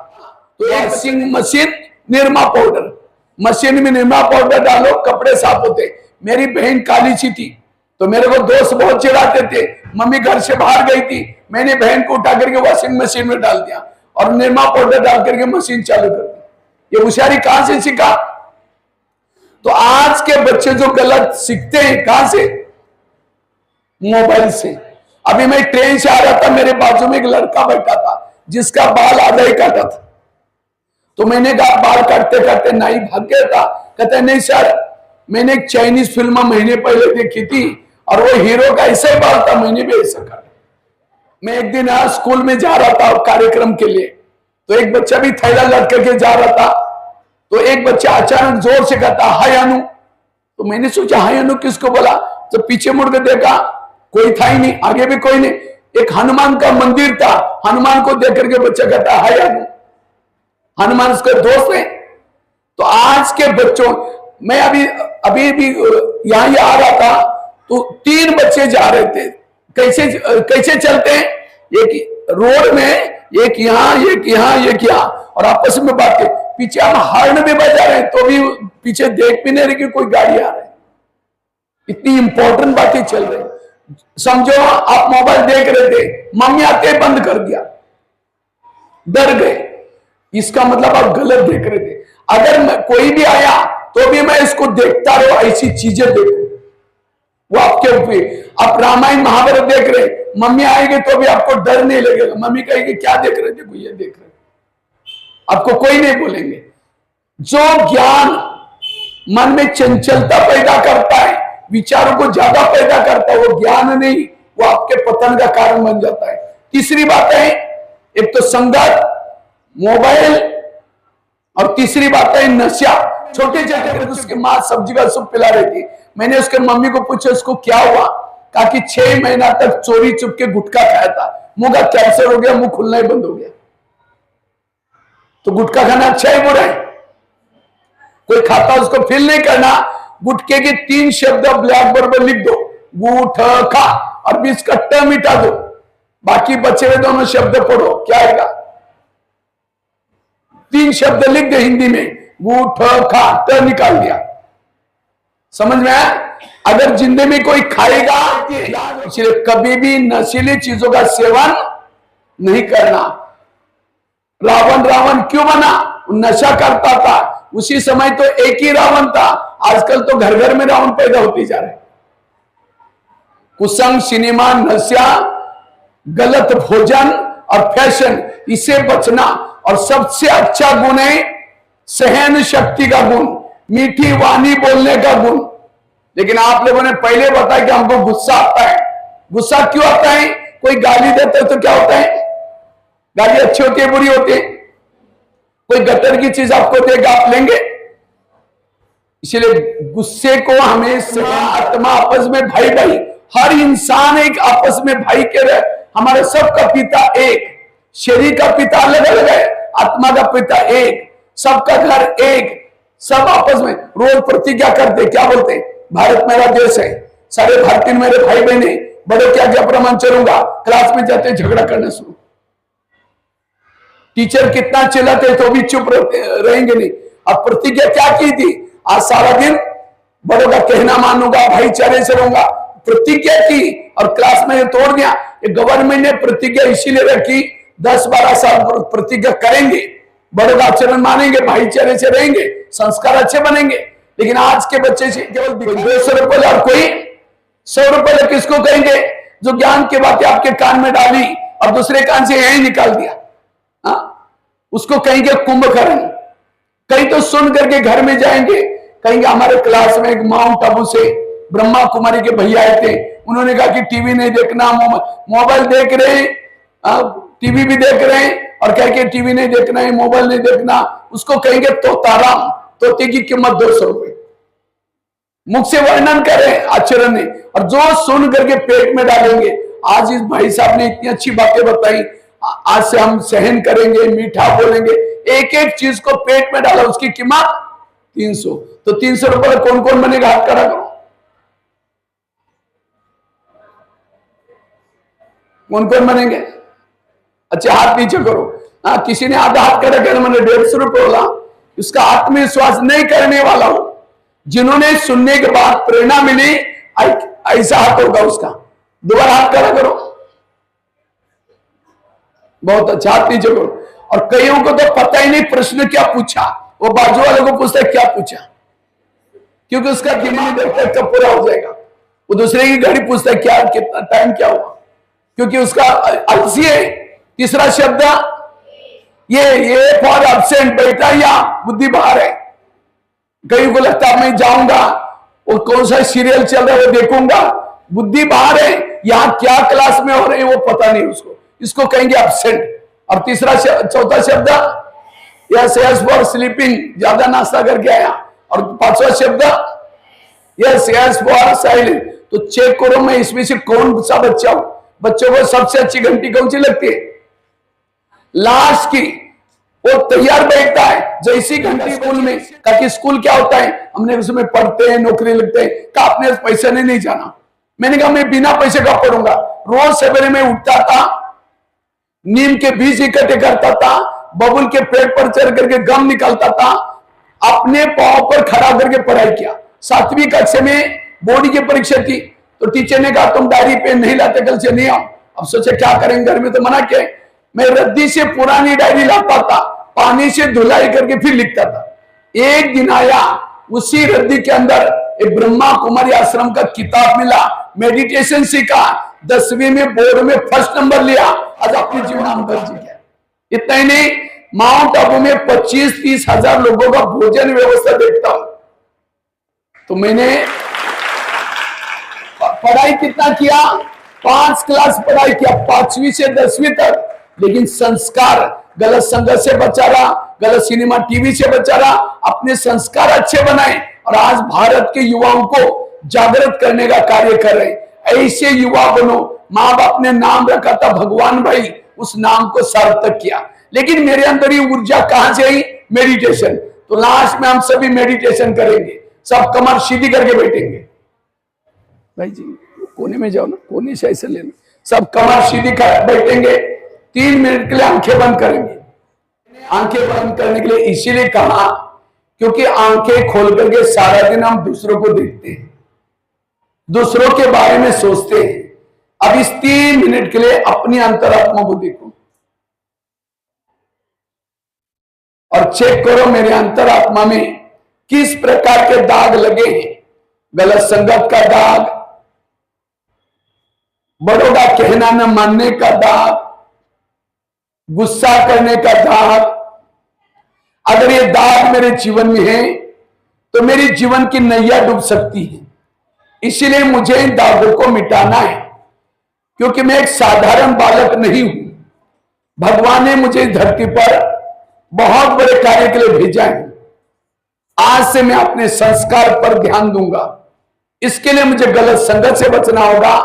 तो एक सिंग मशीन, निरमा पाउडर, मशीन में निरमा पाउडर डालो कपड़े साफ होते। मेरी बहन काली सी थी, तो मेरे को दोस्त बहुत चिढ़ाते थे। मम्मी घर से बाहर गई थी, मैंने बहन को उठा करके वॉशिंग मशीन में डाल दिया और निरमा पाउडर डाल करके मशीन चालू कर दी। ये होशियारी कहां से सीखा? तो आज के बच्चे जो गलत सीखते हैं कहां से? मोबाइल से। अभी मैं ट्रेन से आ रहा था, मेरे बाजू में एक लड़का बैठा था जिसका बाल आधा ही काटा था। तो मैंने कहा बाल काटते काटते नाई भाग गया था। कहते नहीं सर, मैंने एक चाइनीज फिल्म महीने पहले देखी थी और वो हीरो का ऐसा ही बाल था, मैंने भी ऐसा काटा। मैं एक दिन आज स्कूल में जा रहा था कार्यक्रम के लिए, तो एक बच्चा भी थैला लटक के जा रहा था। तो एक बच्चा अचानक जोर से कहता हाय अनु। तो मैंने सोचा हाय अनु किसको बोला? तो पीछे मुड़ के देखा, कोई था ही नहीं, आगे भी कोई नहीं। एक हनुमान का मंदिर था, हनुमान को देख करके बच्चा कहता हाय अनु। हनुमान उसका दोस्त है। तो आज के बच्चों, मैं अभी भी यहां आ रहा था, तो 3 बच्चे जा रहे थे। कैसे चलते हैं? एक रोड में, एक यहां, एक यहां, एक यहां, और आपस में बात के पीछे हम हॉर्न भी बजा रहे हैं, तो भी पीछे देख भी नहीं रही कि कोई गाड़ी आ रही है। इतनी इंपॉर्टेंट बातें चल रही। समझो आप मोबाइल देख रहे थे, मम्मी आते ही बंद कर दिया, डर गए, इसका मतलब आप गलत देख रहे थे। अगर कोई भी आया तो भी मैं इसको देखता रहो, ऐसी चीजें देखो, वो आपके ऊपर। आप रामायण महाभारत देख रहे, मम्मी आएगी तो भी आपको डर नहीं लगेगा। मम्मी कहेगी क्या देख रहे? देखो ये देख रहे, आपको कोई नहीं बोलेंगे। जो ज्ञान मन में चंचलता पैदा करता है, विचारों को ज्यादा पैदा करता है, वो ज्ञान नहीं, वो आपके पतन का कारण बन जाता है। तीसरी बात है, एक तो संगत, मोबाइल, और तीसरी बात है नशा। छोटे छोटे उसकी माँ सब्जी का सूप पिला रही थी, मैंने उसके मम्मी को पूछा उसको क्या हुआ? कहा कि 6 महीना तक चोरी चुप के गुटखा खाया था, मुंह का कैंसर हो गया, मुंह खुलना ही बंद हो गया। तो गुटखा खाना अच्छा ही बुरा है? कोई खाता उसको फील नहीं करना। गुटखे के 3 शब्द ब्लैक बोर्ड पर लिख दो, गुटखा, और 20 का ट मिटा दो, बाकी बचे हुए दोनों शब्द पढ़ो, क्या आएगा? 3 शब्द लिख दे हिंदी में, गुटखा, ट निकाल दिया। समझ में आया? अगर जिंदगी में कोई खाएगा, इसलिए कभी भी नशीली चीजों का सेवन नहीं करना। रावण क्यों बना? नशा करता था। उसी समय तो एक ही रावण था, आजकल तो घर घर में रावण पैदा होते जा रहे। कुसंग, सिनेमा, नशा, गलत भोजन और फैशन, इसे बचना। और सबसे अच्छा गुण है सहन शक्ति का गुण, मीठी वाणी बोलने का गुण। लेकिन आप लोगों ने पहले बताया कि हमको गुस्सा आता है। गुस्सा क्यों आता है? कोई गाली देता है तो क्या होता है? गाली अच्छी होती है, बुरी होती है? कोई गटर की चीज आपको देगा, आप लेंगे? इसलिए गुस्से को हमें आत्मा, आपस में भाई भाई, हर इंसान एक आपस में भाई के रहे। हमारे सबका पिता एक, शरीर का पिता अलग अलग है, आत्मा का पिता एक, सबका घर एक, सब आपस में रोज प्रतिज्ञा करते, क्या बोलते? भारत मेरा देश है, सारे भारतीय मेरे भाई बहन है, बड़े क्या क्या प्रमाण चलूंगा। क्लास में जाते झगड़ा करना शुरू, टीचर कितना चिल्लाते तो भी चुप रहेंगे नहीं। अब प्रतिज्ञा क्या की थी? आज सारा दिन बड़ों का कहना मानूंगा, भाईचारे से रहूंगा, प्रतिज्ञा की और क्लास में तोड़ दिया। गवर्नमेंट ने प्रतिज्ञा इसीलिए रखी, 10-12 साल प्रतिज्ञा करेंगे, बड़ों का आचरण मानेंगे, भाईचारे से रहेंगे, संस्कार अच्छे बनेंगे। लेकिन आज के बच्चे से केवल 200 रुपए और कोई 100 रुपए किसको कहेंगे? जो ज्ञान की बातें आपके कान में डाली और दूसरे कान से यही निकाल दिया, उसको कहेंगे कुंभकर्ण। कहीं तो सुन करके घर में जाएंगे, कहेंगे हमारे क्लास में एक माउंट आबू से ब्रह्मा कुमारी के भैया आए थे, उन्होंने कहा कि टीवी नहीं देखना, मोबाइल देख रहे हैं, टीवी भी देख रहे हैं और कह के टीवी नहीं देखना है, मोबाइल नहीं देखना, उसको कहेंगे तोताराम, तोते की कीमत 200 रुपए। मुख से वर्णन करें आचरण ने, और जो सुन करके पेट में डालेंगे। आज इस भाई साहब ने इतनी अच्छी बातें बताई, आज से हम सहन करेंगे, मीठा बोलेंगे, एक एक चीज को पेट में डाला, उसकी कीमत 300। तो 300 रुपए कौन कौन बनेगा? हाथ खड़ा करो, कौन कौन बनेंगे? अच्छा हाथ नीचे करो। हाँ, किसी ने आधा हाथ खड़ा किया, मैंने 150 रुपए बोला। उसका आत्मविश्वास नहीं करने वाला हो, जिन्होंने सुनने के बाद प्रेरणा मिली, ऐसा हाथ होगा उसका। दोबारा हाथ खड़ा करो, बहुत अच्छा, हाथ नीचे करो। और कईयों को तो पता ही नहीं प्रश्न क्या पूछा, वो बाजू वाले को पूछता है क्या पूछा, क्योंकि उसका दिमाग देखता कब पूरा हो जाएगा। वो दूसरे की घड़ी पूछता है क्या, कितना टाइम क्या हुआ, क्योंकि उसका आलसी है। तीसरा शब्द ये फॉर एब्सेंट, बैठा या बुद्धि बाहर है। कई को लगता है मैं जाऊंगा, वो कौन सा सीरियल चल रहा है वो देखूंगा, बुद्धि बाहर है, यहां क्या क्लास में हो रही है वो पता नहीं उसको, इसको कहेंगे एब्सेंट। और चौथा शब्द यस यस फॉर स्लीपिंग, ज्यादा नाश्ता करके आया। और पांचवा शब्द यस यस फॉर साइलेंट। तो चेक करो मैं इसमें से कौन सा बच्चा हूं। बच्चों को सबसे अच्छी घंटी कौन सी लगती है? लास्ट की। वो तैयार बैठता है जैसी घंटी स्कूल में, ताकि स्कूल क्या होता है, हमने उसमें पढ़ते हैं, नौकरी लगते हैं, कहा अपने पैसे नहीं जाना। मैंने कहा मैं बिना पैसे का पढ़ूंगा। रोज सवेरे में उठता था, नीम के बीज इकट्ठे करता था, बबुल के पेड़ पर चढ़ करके गम निकालता था, अपने पांव पर खड़ा करके पढ़ाई किया। 7वीं कक्षा में बोर्ड की परीक्षा थी, तो टीचर ने कहा तुम डायरी पेन नहीं लाते, कल से नहीं आओ। अब सोचे क्या करेंगे, घर में तो मना किया। मैं रद्दी से पुरानी डायरी लाता था, पानी से धुलाई करके फिर लिखता था। एक दिन आया, उसी रद्दी के अंदर एक ब्रह्मा कुमारी आश्रम का किताब मिला, मेडिटेशन सीखा, 10वीं में बोर्ड में फर्स्ट नंबर लिया, आज अपनी जीवन दर्ज किया। इतना ही नहीं, माउंट आबू में 25-30 हजार लोगों का भोजन व्यवस्था देखता हूं। तो मैंने पढ़ाई कितना किया? 5 क्लास पढ़ाई किया, 5वीं से 10वीं तक। लेकिन संस्कार, गलत संगत से बचा रहा, गलत सिनेमा टीवी से बचा रहा, अपने संस्कार अच्छे बनाए, और आज भारत के युवाओं को जागृत करने का कार्य कर रहे हैं। ऐसे युवा बनो। माँ बाप ने नाम रखा था भगवान भाई, उस नाम को सार्थक किया। लेकिन मेरे अंदर ये ऊर्जा कहां से आई? मेडिटेशन। तो लास्ट में हम सभी मेडिटेशन करेंगे, सब कमर सीधी करके बैठेंगे। भाई जी कोने में जाओ ना, कोने से ऐसे लेना, सब कमर सीधी कर बैठेंगे, 3 मिनट के लिए आंखें बंद करेंगे। आंखें बंद करने के लिए इसीलिए कहा क्योंकि आंखें खोल करके सारा दिन हम दूसरों को देखते हैं, दूसरों के बारे में सोचते हैं। अब इस 3 मिनट के लिए अपनी अंतरात्मा को देखो और चेक करो मेरे अंतरात्मा में किस प्रकार के दाग लगे हैं। गलत संगत का दाग, बड़ों का कहना न मानने का दाग, गुस्सा करने का दाग। अगर ये दाग मेरे जीवन में है तो मेरी जीवन की नैया डूब सकती है। इसीलिए मुझे इन दागों को मिटाना है, क्योंकि मैं एक साधारण बालक नहीं हूं। भगवान ने मुझे इस धरती पर बहुत बड़े कार्य के लिए भेजा है। आज से मैं अपने संस्कार पर ध्यान दूंगा। इसके लिए मुझे गलत संगत से बचना होगा,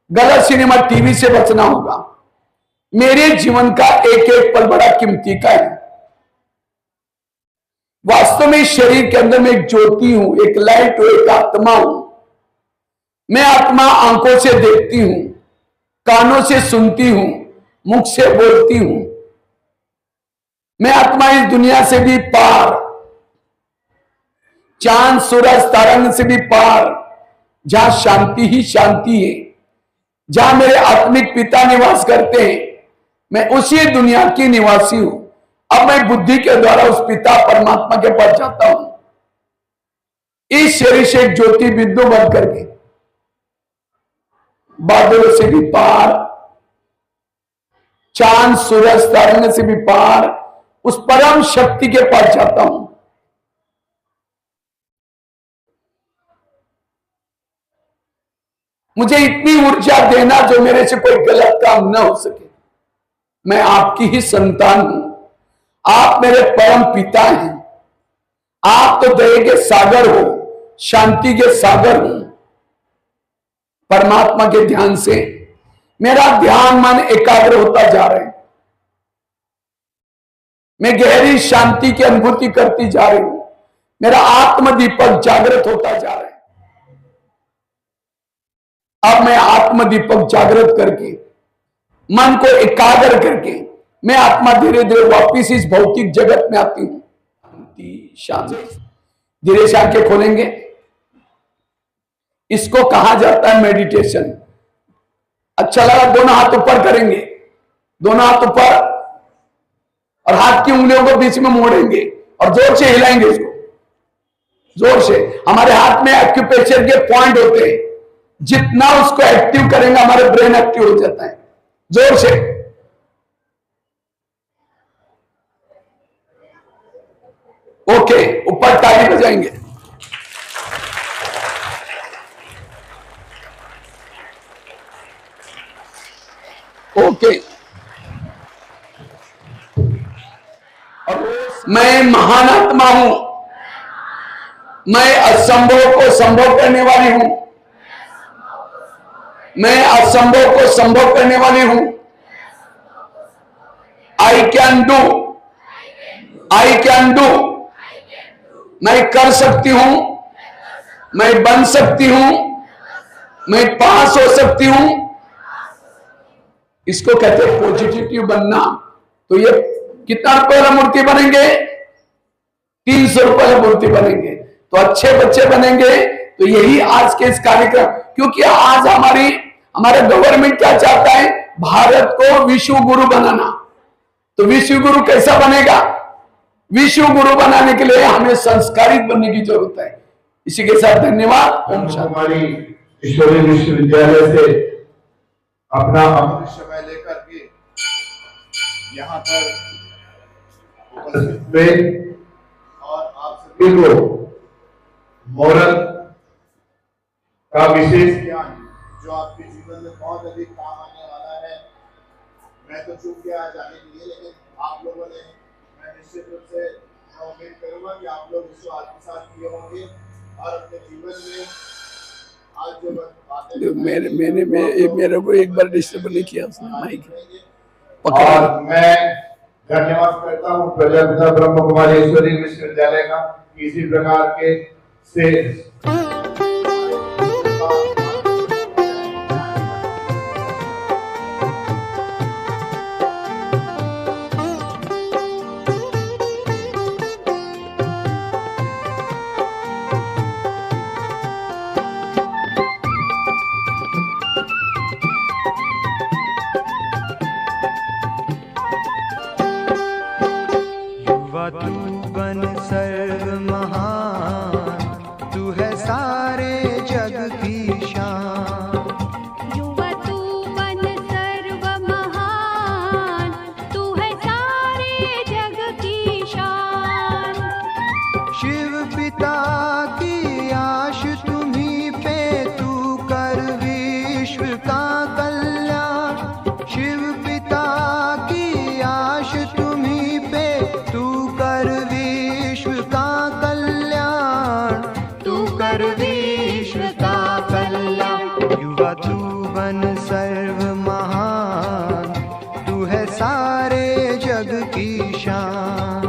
गलत सिनेमा टीवी से बचना होगा। मेरे जीवन का एक एक पल बड़ा कीमती का है। वास्तव में इस शरीर के अंदर मैं एक ज्योति हूं, एक लाइट हूं, एक आत्मा हूं। मैं आत्मा आंखों से देखती हूं, कानों से सुनती हूं, मुख से बोलती हूं। मैं आत्मा इस दुनिया से भी पार, चांद सूरज तारंग से भी पार, जहां शांति ही शांति है, जहां मेरे आत्मिक पिता निवास करते हैं, मैं उसी दुनिया की निवासी हूं। अब मैं बुद्धि के द्वारा उस पिता परमात्मा के पास जाता हूं। इस शरीर से एक ज्योति बिंदु बन करके बादलों से भी पार, चांद सूरज तारंग से भी पार, उस परम शक्ति के पास जाता हूं। मुझे इतनी ऊर्जा देना जो मेरे से कोई गलत काम न हो सके। मैं आपकी ही संतान हूं, आप मेरे परम पिता हैं, आप तो दया के सागर हो, शांति के सागर हो। परमात्मा के ध्यान से मेरा ध्यान मन एकाग्र होता जा रहा है, मैं गहरी शांति की अनुभूति करती जा रही हूं, मेरा आत्मदीपक जागृत होता जा रहा है। अब मैं आत्मदीपक जागृत करके मन को एकाग्र करके मैं आत्मा धीरे धीरे वापिस इस भौतिक जगत में आती हूं। शांति, धीरे से आंखें खोलेंगे। इसको कहा जाता है मेडिटेशन। अच्छा लगा, दोनों हाथ ऊपर करेंगे, दोनों हाथ ऊपर, और हाथ की उंगलियों को बीच में मोड़ेंगे और जोर से हिलाएंगे इसको, जोर से। हमारे हाथ में एक्यूप्रेशर के पॉइंट होते हैं, जितना उसको एक्टिव करेंगे हमारे ब्रेन एक्टिव हो जाता है। जोर से ओके, ऊपर ताली बजाएंगे। ओके, मैं महान आत्मा हूं, मैं असंभव को संभव करने वाली हूं, मैं असंभव को संभव करने वाली हूं। I can do, I can do, मैं कर सकती हूं, मैं बन सकती हूं, मैं पास हो सकती हूं। इसको कहते हैं पॉजिटिव बनना। तो ये कितना रुपए वाला मूर्ति बनेंगे? 300 रुपए वाला मूर्ति बनेंगे। तो अच्छे बच्चे बनेंगे। तो यही आज के इस कार्यक्रम, क्योंकि आज हमारे गवर्नमेंट क्या चाहता है? भारत को विश्व गुरु बनाना। तो विश्व गुरु कैसा बनेगा? विश्व गुरु बनाने के लिए हमें संस्कारित बनने की जरूरत है। इसी के साथ धन्यवाद। ओम शांति। हमारी ईश्वरी विश्वविद्यालय से अपना अमूल्य समय लेकर के यहाँ पर उपस्थित हुए और आप सभी को मोरल का विशेष ज्ञान जो आपके जीवन में बहुत अधिक काम आने वाला है। मैं तो चूक गया जाने के लिए, लेकिन आप लोगों ने, मैं निश्चित रूप से उम्मीद करूंगा कि आप लोग इसको आत्मसात किए होंगे और अपने जीवन में आज जो बातें मेरे को एक बार डिस्टर्ब नहीं किया उसने माइक। और मैं धन्यवाद करता हूँ प्रजापिता ब्रह्म कुमारी ईश्वरी विश्वविद्यालय का इसी प्रकार के से तू बन सर्व महान, तू है सारे जग की शान। युवा तू बन सर्व महान, तू है सारे जग की शान। शिव पिता की आश तुम्ही पे, तू कर विश्व का कल्याण। शिव पिता की आश तुम्ही पे, तू कर विश्व का कल्याण, तू कर विश्व का कल्याण। युवा तू बन सर्व महान, तू है सारे जग की शान।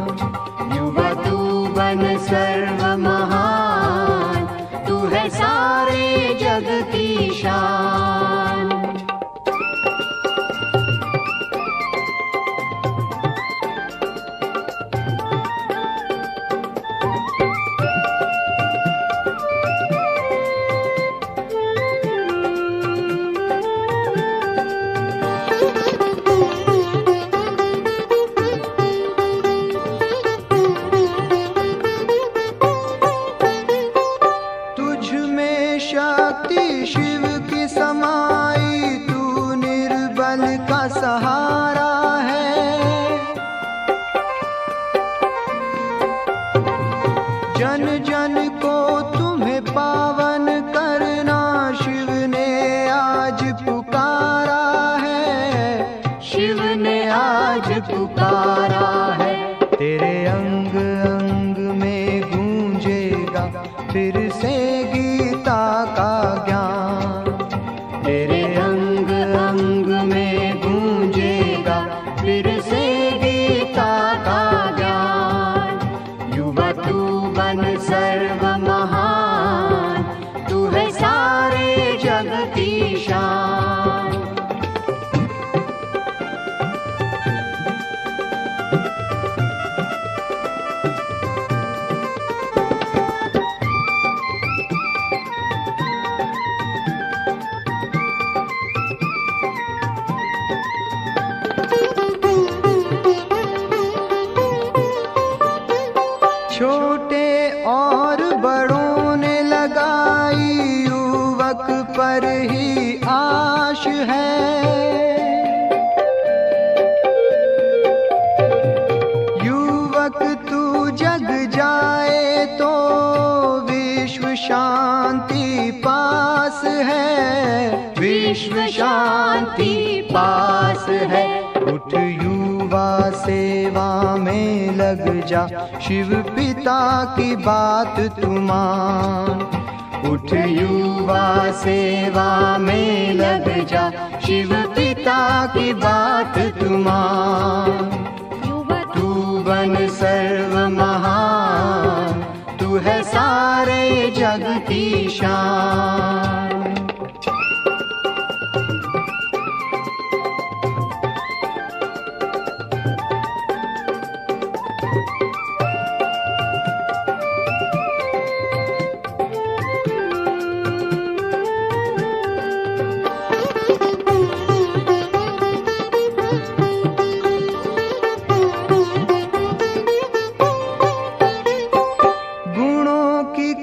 युवा तू बन सर्व महान, तू है सारे जग की शान। शक्ति शिव की समाई, तू निर्बल का सहारा है। जन जन को तुम्हें पावन करना शिव ने आज पुकारा है। तेरे अंग अंग में गूंजेगा फिर से गीता का ज्ञान। तेरे अंग अंग में गूंजेगा फिर से गीता का ज्ञान। युवा तू बन सर्व महान, तू है सारे जग की शान। छोटे और बड़ों ने लगाई युवक पर ही आश है। युवक तू जग जाए तो विश्व शांति पास है। विश्व शांति पास है। उठ युवा सेवा में लग जा, शिव पिता की बात तू मान। उठ युवा सेवा में लग जा, शिव पिता की बात तू मान। तू बन सर्व महान, तू है सारे जग की शान।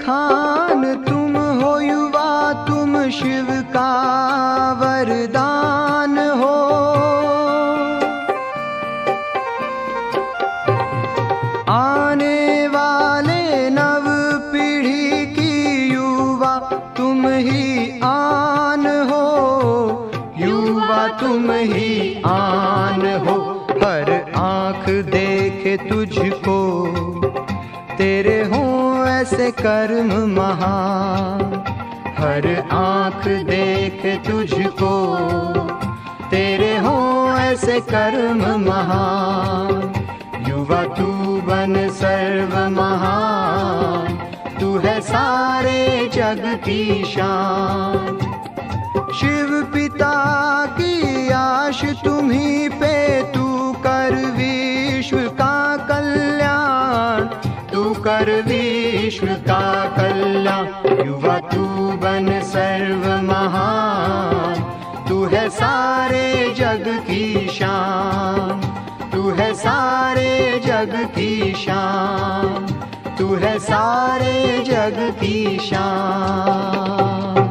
खान तुम हो युवा, तुम शिव का वरदान हो। आने वाले नव पीढ़ी की युवा तुम ही आन हो। युवा तुम ही आन हो। हर आँख देखे तुझको, तेरे हों ऐसे कर्म महान। हर आँख देख तुझको, तेरे हों ऐसे कर्म महान। युवा तू बन सर्व महान, तू है सारे जग की शान। शिव पिता की आश तुम्हीं पे, तू कर विश्व का कल्याण। तू कर विश्व का कल्याण। युवा तू बन सर्व महान, तू है सारे जग की शान। तू है सारे जग की शान। तू है सारे जग की शान।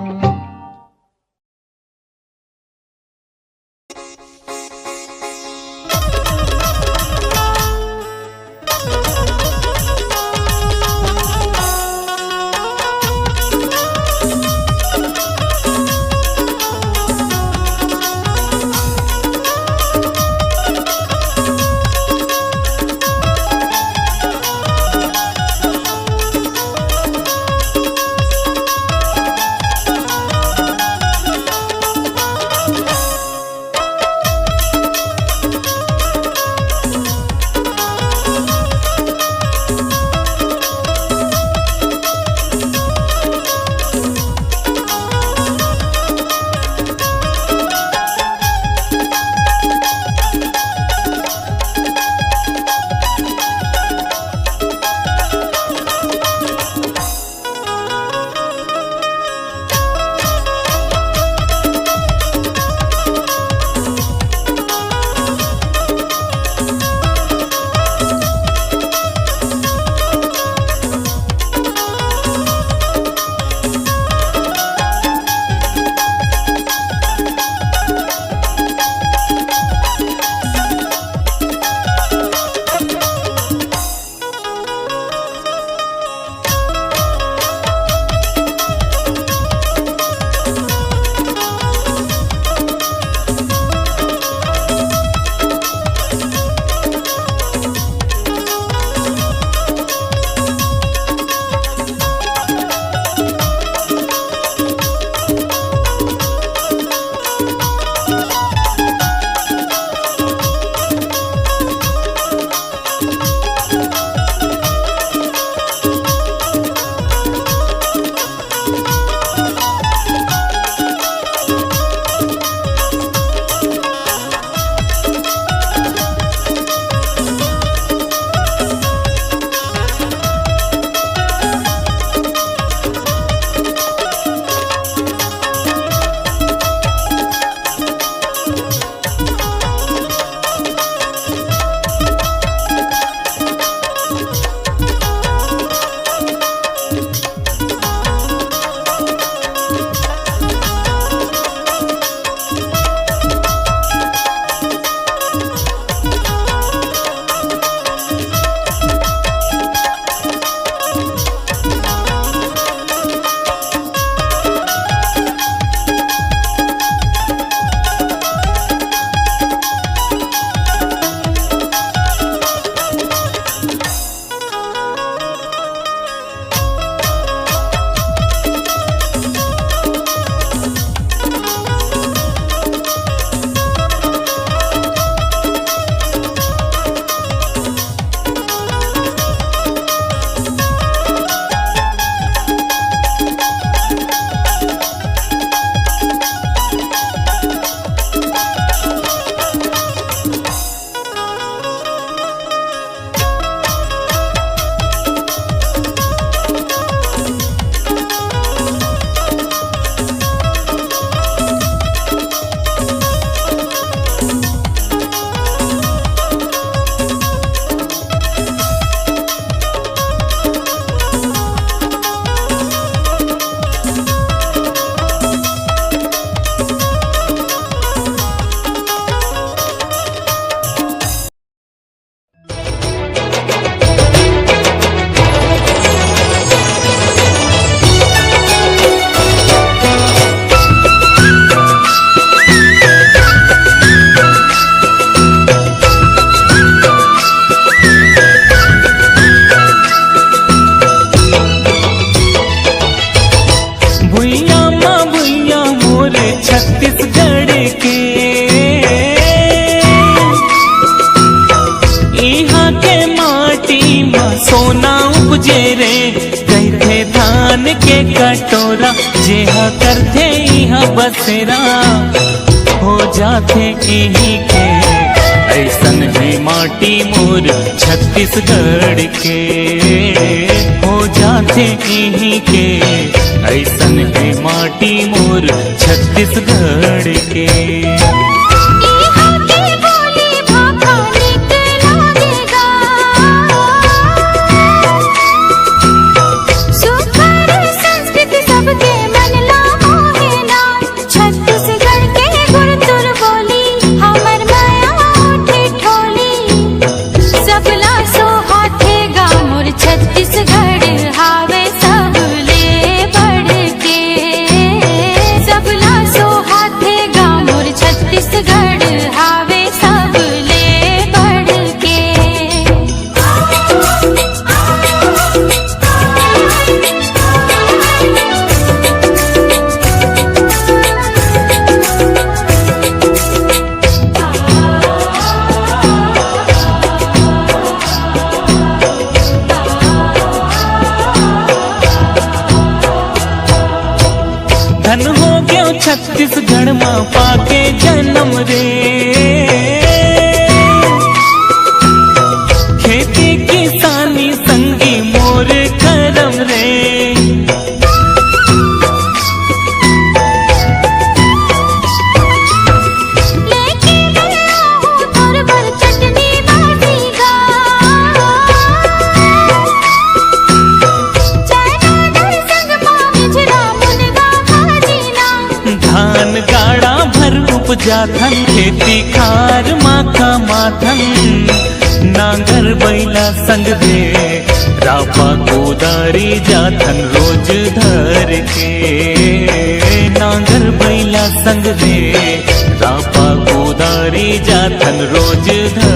बटोरा जेहा करथे इहा बसेरा हो जाथे यही के ऐसन है माटी मोर छत्तीसगढ़ के हो जाथे यही के ऐसन है माटी मोर छत्तीसगढ़ के इहाँ के बोली भाखा निक लागेगा सुखर संस्कृति सबके मन ला मोहेला छत्तीसगढ़ के गुरतुर बोली हमर माया उठे ठोली सबला सोहाथे गा मोर छत्तीसगढ़ हावे सबले बढ़ के सबला सोहाथे गा मोर छत्तीसगढ़ हावे सबले बढ़ के धन हो गयो छत्तीसगढ़ माँ पाके जन्म रे खेती किसानी संगी मोर करम रे लेके गया हूँ तोर पर चटनी बाजीगा चना दर संग मिझरा मुनगा भाजीना धान गाड़ा भर उपजाथन खेती खार माखा माथन नांगर बैला संग दे रापा कोदारी जाथन रोज धर के नांगर बैला संग दे रापा कोदारी जाथन रोज धर